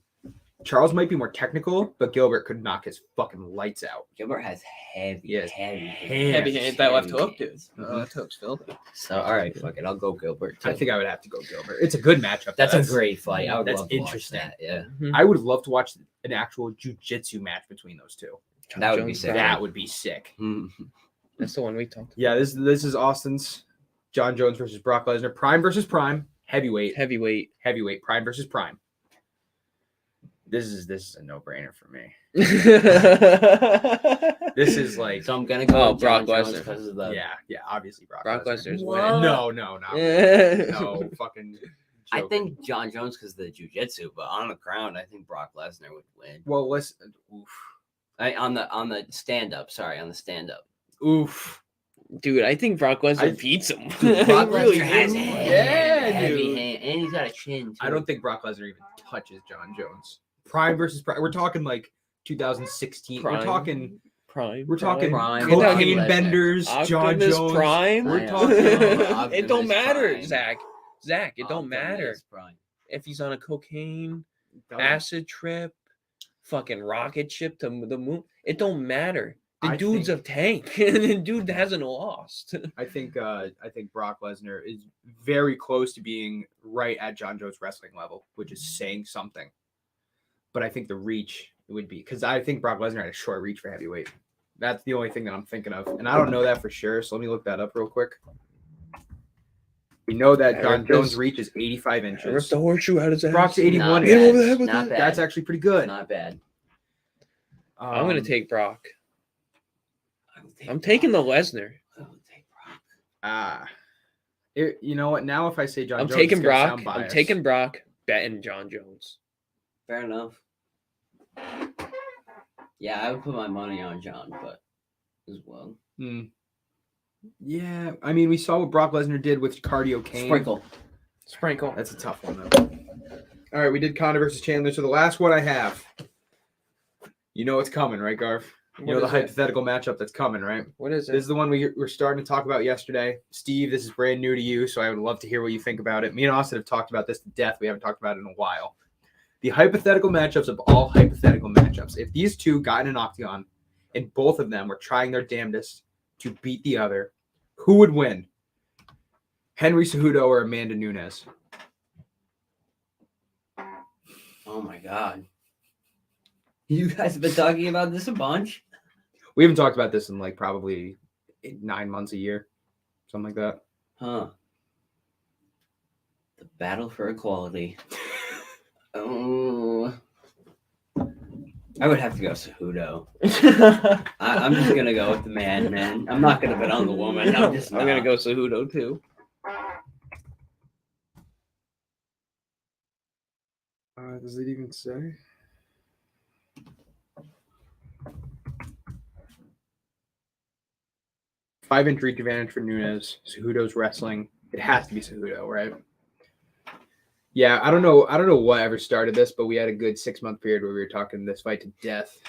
Charles might be more technical, but Gilbert could knock his fucking lights out. Gilbert has heavy hand. That left hook, dude. That hook's filthy. So, all right, fuck it. I'll go Gilbert, too. I think I would have to go Gilbert. It's a good matchup. That's a great fight. I would that's love to interesting. watch that, yeah. I would love to watch an actual jiu-jitsu match between those two. That would be sick. That would be sick. That's the one we talked about. Yeah, this is Austin's John Jones versus Brock Lesnar. Prime versus Prime. Heavyweight. Prime versus Prime. This is a no-brainer for me. This is like, so I'm gonna go Brock Lesnar because of the obviously Brock Lesnar's winning. winning. No, not really. No fucking. I Joking. think John Jones because of the jiu-jitsu, but on the ground, I think Brock Lesnar would win. Well, listen. On the stand-up. Sorry, on the stand-up. Oof. Dude, I think Brock Lesnar beats him. Brock really Lesnar has heavy dude. hand, and he's got a chin. Too. I don't think Brock Lesnar even touches John Jones. Prime versus Prime. We're talking like 2016. Prime. We're talking Prime. cocaine benders. John Jones. Prime. We're talking. It don't matter, Prime. Zach. It don't matter if he's on a cocaine, acid trip, fucking rocket ship to the moon. It don't matter. The dude's a tank, and the dude hasn't lost. I think Brock Lesnar is very close to being right at John Jones' wrestling level, which is saying something. But I think the reach would be because I think Brock Lesnar had a short reach for heavyweight. That's the only thing that I'm thinking of, and I don't know that for sure. So let me look that up real quick. We know that John Jones' reach is 85 inches. Rip the horseshoe out of his ass. Brock's 81 inches. inches. Not bad. That's actually pretty good. Not bad. I'm gonna take Brock. I'm taking the Lesnar. I would take Brock. You know what? Now if I say John I'm Jones, taking it's gonna Brock. sound biased. I'm taking Brock. Betting John Jones. Fair enough. Yeah, I would put my money on John, but as well. Yeah, I mean, we saw what Brock Lesnar did with Cardio Kane. Sprinkle. That's a tough one, though. All right, we did Conor versus Chandler. So the last one I have, you know what's coming, right, Garv? You know the hypothetical matchup that's coming, right? What is it? This is the one we were starting to talk about yesterday. Steve, this is brand new to you, so I would love to hear what you think about it. Me and Austin have talked about this to death. We haven't talked about it in a while. The hypothetical matchups of all hypothetical matchups. If these two got in an octagon and both of them were trying their damnedest to beat the other, who would win? Henry Cejudo or Amanda Nunes? Oh my God. You guys have been talking about this a bunch? We haven't talked about this in like probably 9 months, a year. Something like that. Huh. The battle for equality. Oh. I would have to go Cejudo. I'm just going to go with the man. I'm not going to bet on the woman. I'm going to go Cejudo too. Does it even say? Five-inch reach advantage for Nunes. Cejudo's wrestling. It has to be Cejudo, right? Yeah, I don't know what ever started this, but we had a good 6-month period where we were talking this fight to death.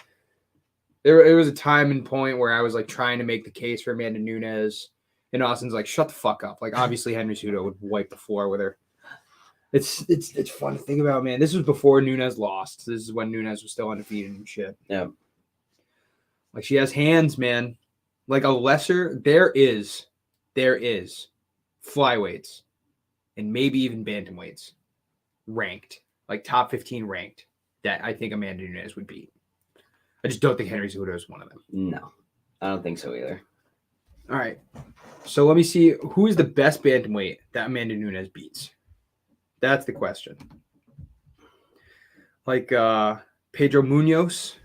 There was a time and point where I was like trying to make the case for Amanda Nunes, and Austin's like, "Shut the fuck up!" Like, obviously Henry Cejudo would wipe the floor with her. It's fun to think about, man. This was before Nunes lost. This is when Nunes was still undefeated and shit. Yeah, like she has hands, man. Like a lesser, there is flyweights and maybe even bantamweights ranked, like top 15 ranked, that I think Amanda Nunes would beat. I just don't think Henry Cejudo is one of them. No, I don't think so either. All right. So let me see who is the best bantamweight that Amanda Nunes beats. That's the question. Like Pedro Munoz.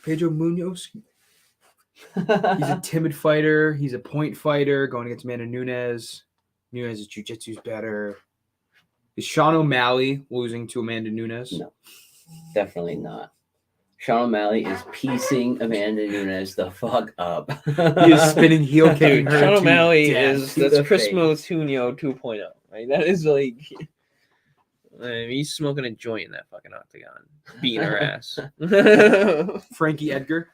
He's a timid fighter. He's a point fighter going against Amanda Nunes. Nunes' jiu-jitsu's better. Is Sean O'Malley losing to Amanda Nunes? No, definitely not. Sean O'Malley is piecing Amanda Nunes the fuck up. He is spinning heel kicking her. Sean O'Malley that's Chris face. Motunio 2.0. Right? That is like he's smoking a joint in that fucking octagon, beating her ass. Frankie Edgar.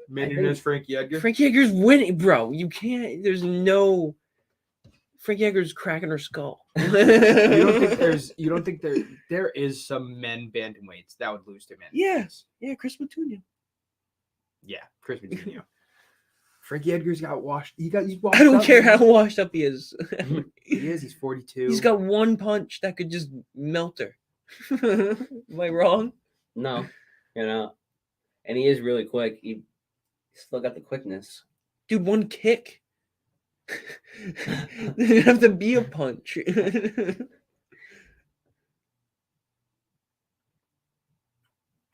Amanda Nunes, Frankie Edgar. Frankie Edgar's winning, bro. You can't. There's no Frankie Edgar's cracking her skull. You don't think there is some men bantamweights that would lose to men? Yes. Yeah, Chris Matunia. Yeah, Chris Matunia. Frankie Edgar's got washed. He's washed I don't up, care man. how washed up he is. He is. He's 42. He's got one punch that could just melt her. Am I wrong? No, and he is really quick. He still got the quickness. Dude, one kick. There'd have to be a punch.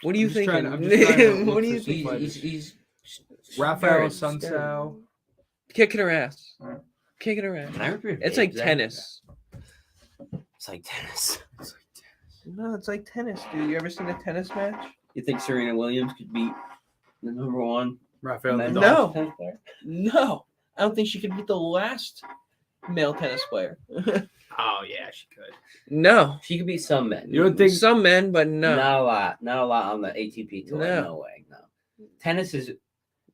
What do you think? I'm just trying to look What do you for some think? fighters. He's Rafael staring. Sunsao. Kicking her ass. Kicking her ass. Can I repeat It's like that? tennis. It's like tennis. No, it's like tennis, dude. You ever seen a tennis match? You think Serena Williams could beat the number one? Rafael men's Nadal. No. tennis player? No. I don't think she could beat the last male tennis player. Oh yeah, she could. No. She could beat some men. You don't think? Some men, but no. Not a lot. Not a lot on the ATP tour. No. No way. No. Tennis is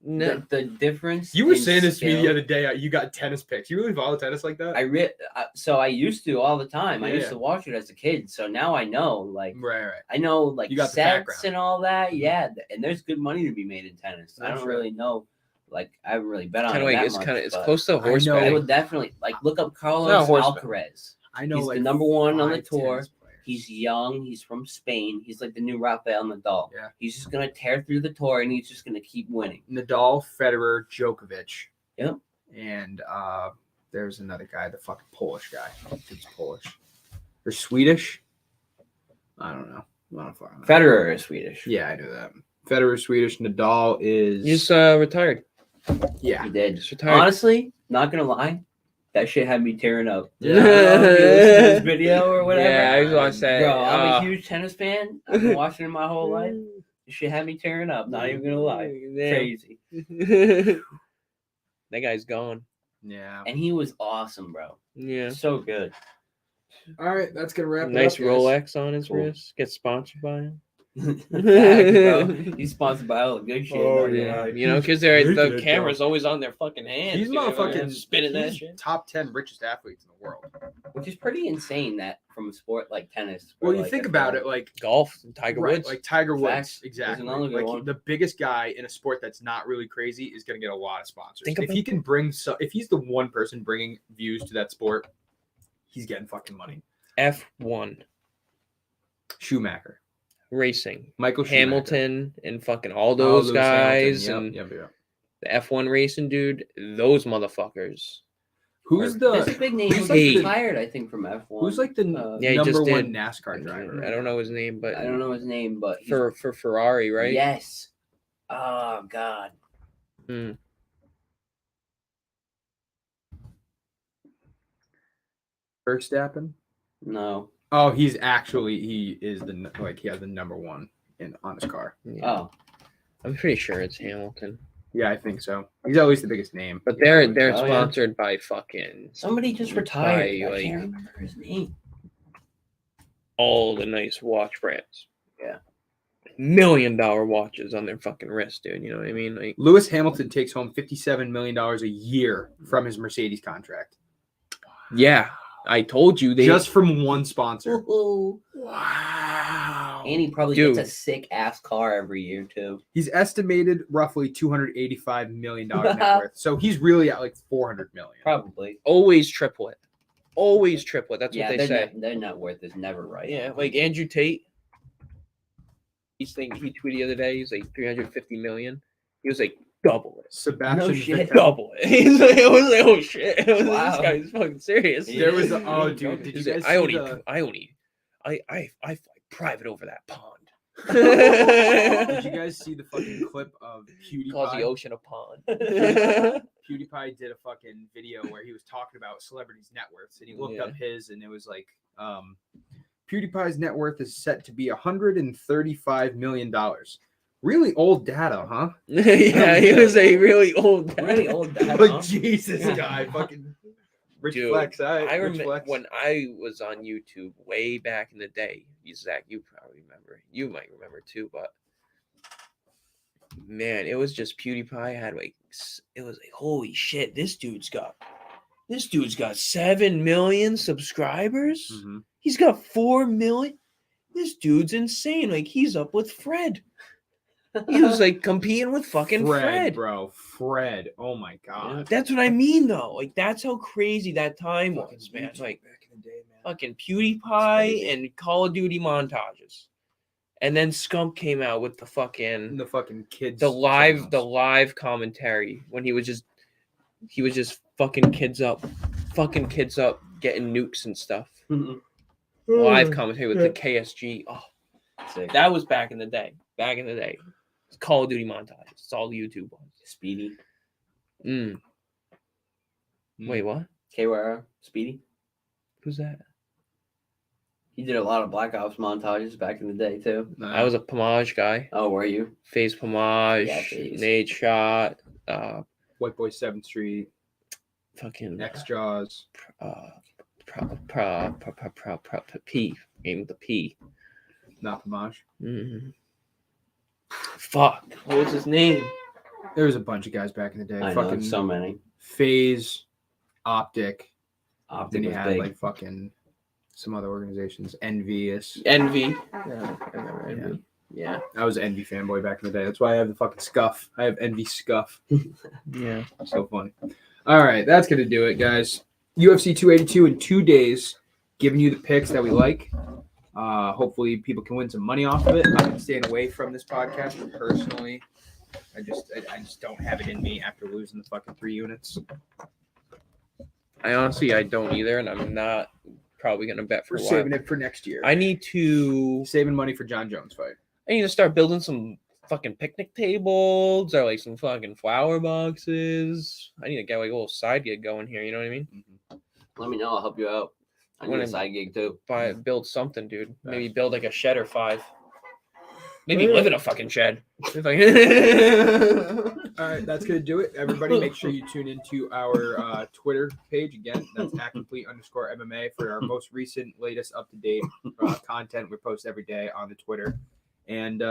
No. the difference. You were in saying this to me skill- the other day. You got tennis picks. You really follow tennis like that? So I used to all the time. I Yeah. used to watch it as a kid. So now I know, like, Right. I know, like, You got the sets background. and all that. Yeah, and there's good money to be made in tennis. I I'm don't sure. really know. Like, I haven't really bet on Kind it of like that it's much, kind of it's but close to I horse know. I betting. would definitely look up Not Carlos horseback. Alcaraz. I know. He's like the number one on the 5 tour. tennis players. He's young. He's from Spain. He's like the new Rafael Nadal. Yeah. He's just gonna tear through the tour, and he's just gonna keep winning. Nadal, Federer, Djokovic. Yep. And there's another guy, the fucking Polish guy. He's Polish or Swedish. I don't know. I'm not far on that. Federer is Swedish. Yeah, I knew that. Federer, Swedish. Nadal is. He's retired. Yeah. He did. Just retired. Honestly, not gonna lie, that shit had me tearing up. Yeah. I don't know if you listened to this video or whatever. Yeah, I was gonna say. Bro, I'm a huge tennis fan. I've been watching it my whole life. This shit had me tearing up. Not even gonna lie. Crazy. That guy's gone. Yeah. And he was awesome, bro. Yeah. So good. All right, that's gonna wrap it Nice up. guys. Rolex on his Cool. wrist. Get sponsored by him. Facts, bro. He's sponsored by all the good shit. Oh, though, yeah. You know, because Making the it, camera's always on their fucking hands. He's dude. motherfucking spinning that he's shit. top 10 richest athletes in the world. Which is pretty insane that from a sport like tennis. Well, where, you like, think I feel about like- it, like Golf, Tiger right, Woods. like Tiger Woods, Facts. exactly. There's another good Like one. the biggest guy in a sport that's not really crazy is going to get a lot of sponsors. Think If about- he can bring if he's the one person bringing views to that sport, he's getting fucking money. F1 Schumacher, racing. Michael Schumacher. Hamilton and fucking all Oh, those Lewis guys Hamilton. and Yep. the F1 racing, dude. Those motherfuckers. Who's There's a the big name who's who's like the- retired, I think, from F1. who's like the Yeah, he number just one did. NASCAR driver? I don't know his name, but I don't know his name, but he's- for Ferrari, right? Yes. Oh God. Hmm. Verstappen. No. Oh, he is the he has the number one on his car. Yeah. Oh. I'm pretty sure it's Hamilton. Yeah, I think so. He's at least the biggest name. But they're Oh, yeah. sponsored by fucking Somebody just retired. I like- can't remember his name. all the nice watch brands. Yeah. $1 million watches on their fucking wrist, dude. You know what I mean? Like, Lewis Hamilton takes home $57 million a year from his Mercedes contract. yeah, I told you they Just from one sponsor. Ooh. Wow. And he probably Dude. gets a sick ass car every year too. He's estimated roughly $285 million net worth. So he's really at like $400 million. Probably. always triple it. Always triple it. That's yeah, what they say. their net worth is never right. Yeah, like Andrew Tate. He tweeted the other day. He's like 350 million. He was like double it. Sebastian No shit. Vettel. Double it. He's like, it was like, oh shit. Wow. This guy's fucking serious. There was Yeah. oh dude, did you He's guys like, see I fly private over that pond. did you guys see the fucking clip of Calls the PewDiePie? ocean a pond. PewDiePie did a fucking video where he was talking about celebrities' net worths, and he looked Yeah. up his, and it was like, PewDiePie's net worth is set to be $135 million. Really old data, huh? Yeah, he was a really old guy. Really old dad, Like huh? Jesus, guy, fucking rich Dude, flex. I Rich remember flex. when I was on YouTube way back in the day. Zach, you probably remember. You might remember too, but man, it was just PewDiePie had like it was like holy shit, this dude's got This dude's got 7 million subscribers. Mm-hmm. He's got 4 million. This dude's insane. Like, he's up with Fred. He was like competing with fucking Fred. Bro. Fred. Oh my god. That's what I mean, though. Like, that's how crazy that time was, man. Like, back in the day, man. fucking PewDiePie and Call of Duty montages. And then Skunk came out with the fucking kids. the live commentary when he was just fucking kids up, getting nukes and stuff. Live commentary with the KSG. Oh, sick. that was back in the day. It's Call of Duty montage. It's all YouTube ones. Speedy. Wait, what? KYR. Speedy. Who's that? He did a lot of Black Ops montages back in the day too. I was a Pomage guy. Oh, were you? FaZe Pomage. Yeah, FaZe. Nade Shot. White Boy 7th Street. Fucking X Jaws. P. Game with the P. Not Pomage. Fuck. What was his name? There was a bunch of guys back in the day. I know, so many. FaZe, Optic. Optic Then you was had big. like fucking some other organizations. Envious. Envy. Yeah, I remember Envy. Yeah. I was an Envy fanboy back in the day. That's why I have the fucking scuff. I have Envy scuff. Yeah. So funny. All right, that's going to do it, guys. UFC 282 in 2 days, giving you the picks that we like. Hopefully people can win some money off of it. I've been staying away from this podcast personally. I just don't have it in me after losing the fucking 3 units. I don't either, and I'm not probably going to bet for We're a while. saving it for next year. I need to saving money for John Jones fight. I need to start building some fucking picnic tables or like some fucking flower boxes. I need to get like a little side gig going here. You know what I mean? Mm-hmm. Let me know. I'll help you out. I need a side gig too. Build something, dude. Maybe build like a shed or 5. Maybe live in a fucking shed. All right, that's gonna do it. Everybody, make sure you tune into our Twitter page again. That's @complete_MMA for our most recent, latest, up-to-date content. We post every day on the Twitter. And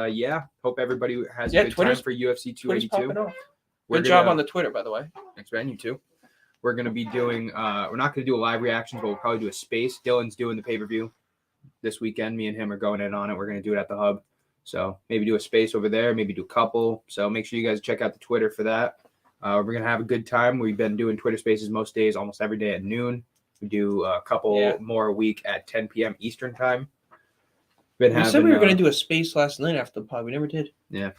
hope everybody has a good time for UFC 282. Good job on the Twitter, by the way. Thanks, man. You too. We're gonna be doing. We're not gonna do a live reaction, but we'll probably do a space. Dylan's doing the pay-per-view this weekend. Me and him are going in on it. We're gonna do it at the hub. So maybe do a space over there, maybe do a couple. So make sure you guys check out the Twitter for that. We're going to have a good time. We've been doing Twitter spaces most days, almost every day at noon. We do a couple more a week at 10 p.m. Eastern time. We said we were going to do a space last night after the pod. We never did. Yeah.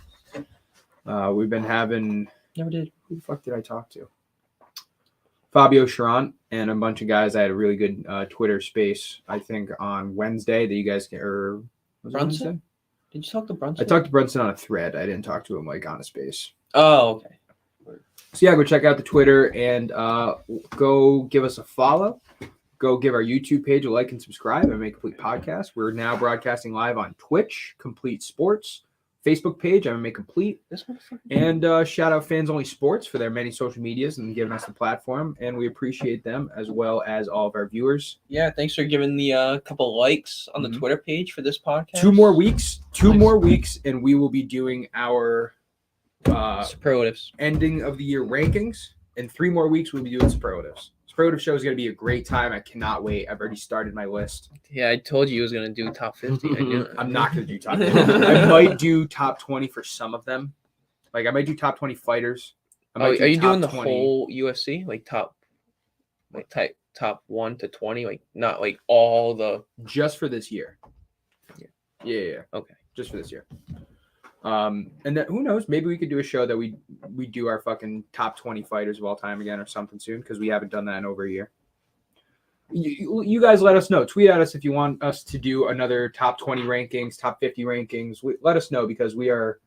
We've been having... Never did. Who the fuck did I talk to? Fabio Charant and a bunch of guys. I had a really good Twitter space, I think, on Wednesday that you guys can... Or was it Wednesday? Did you talk to Brunson? I talked to Brunson on a thread. I didn't talk to him like on a space. Oh, okay. So yeah, go check out the Twitter and go give us a follow. Go give our YouTube page a like and subscribe. MMA Complete Podcast. We're now broadcasting live on Twitch, Complete Sports, Facebook page, MMA Complete. And shout out Fans Only Sports for their many social medias and giving us the platform. And we appreciate them as well as all of our viewers. Yeah, thanks for giving the couple likes on the Twitter page for this podcast. 2 more weeks. 2 more weeks, and we will be doing our superlatives ending of the year rankings. In 3 more weeks, we'll be doing superlatives. Superlative show is going to be a great time. I cannot wait. I've already started my list. Yeah, I told you he was going to do top 50. I knew it. I'm not going to do top 50. I might do top 20 for some of them. Like, I might do top 20 fighters. Are you doing the 20. Whole UFC? Like, top 1 to 20? Like, not like all the... Just for this year. Yeah. Okay. Just for this year. And then who knows? Maybe we could do a show that we do our fucking top 20 fighters of all time again or something soon because we haven't done that in over a year. You guys let us know. Tweet at us if you want us to do another top 20 rankings, top 50 rankings. Let us know because we are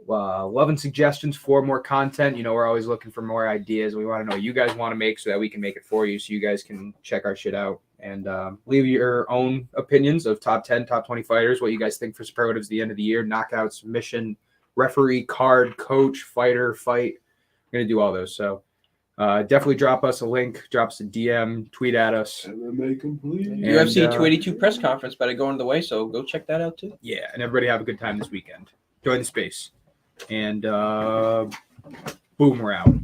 loving suggestions for more content. You know, we're always looking for more ideas. We want to know what you guys want to make so that we can make it for you so you guys can check our shit out. And leave your own opinions of top 10, top 20 fighters, what you guys think for superlatives at the end of the year, knockouts, submission, referee, card, coach, fighter, fight. We're going to do all those. So definitely drop us a link, drop us a DM, tweet at us. MMA Complete. UFC 282 press conference better go on the way, so go check that out too. Yeah, and everybody have a good time this weekend. Join the space. And boom, we're out.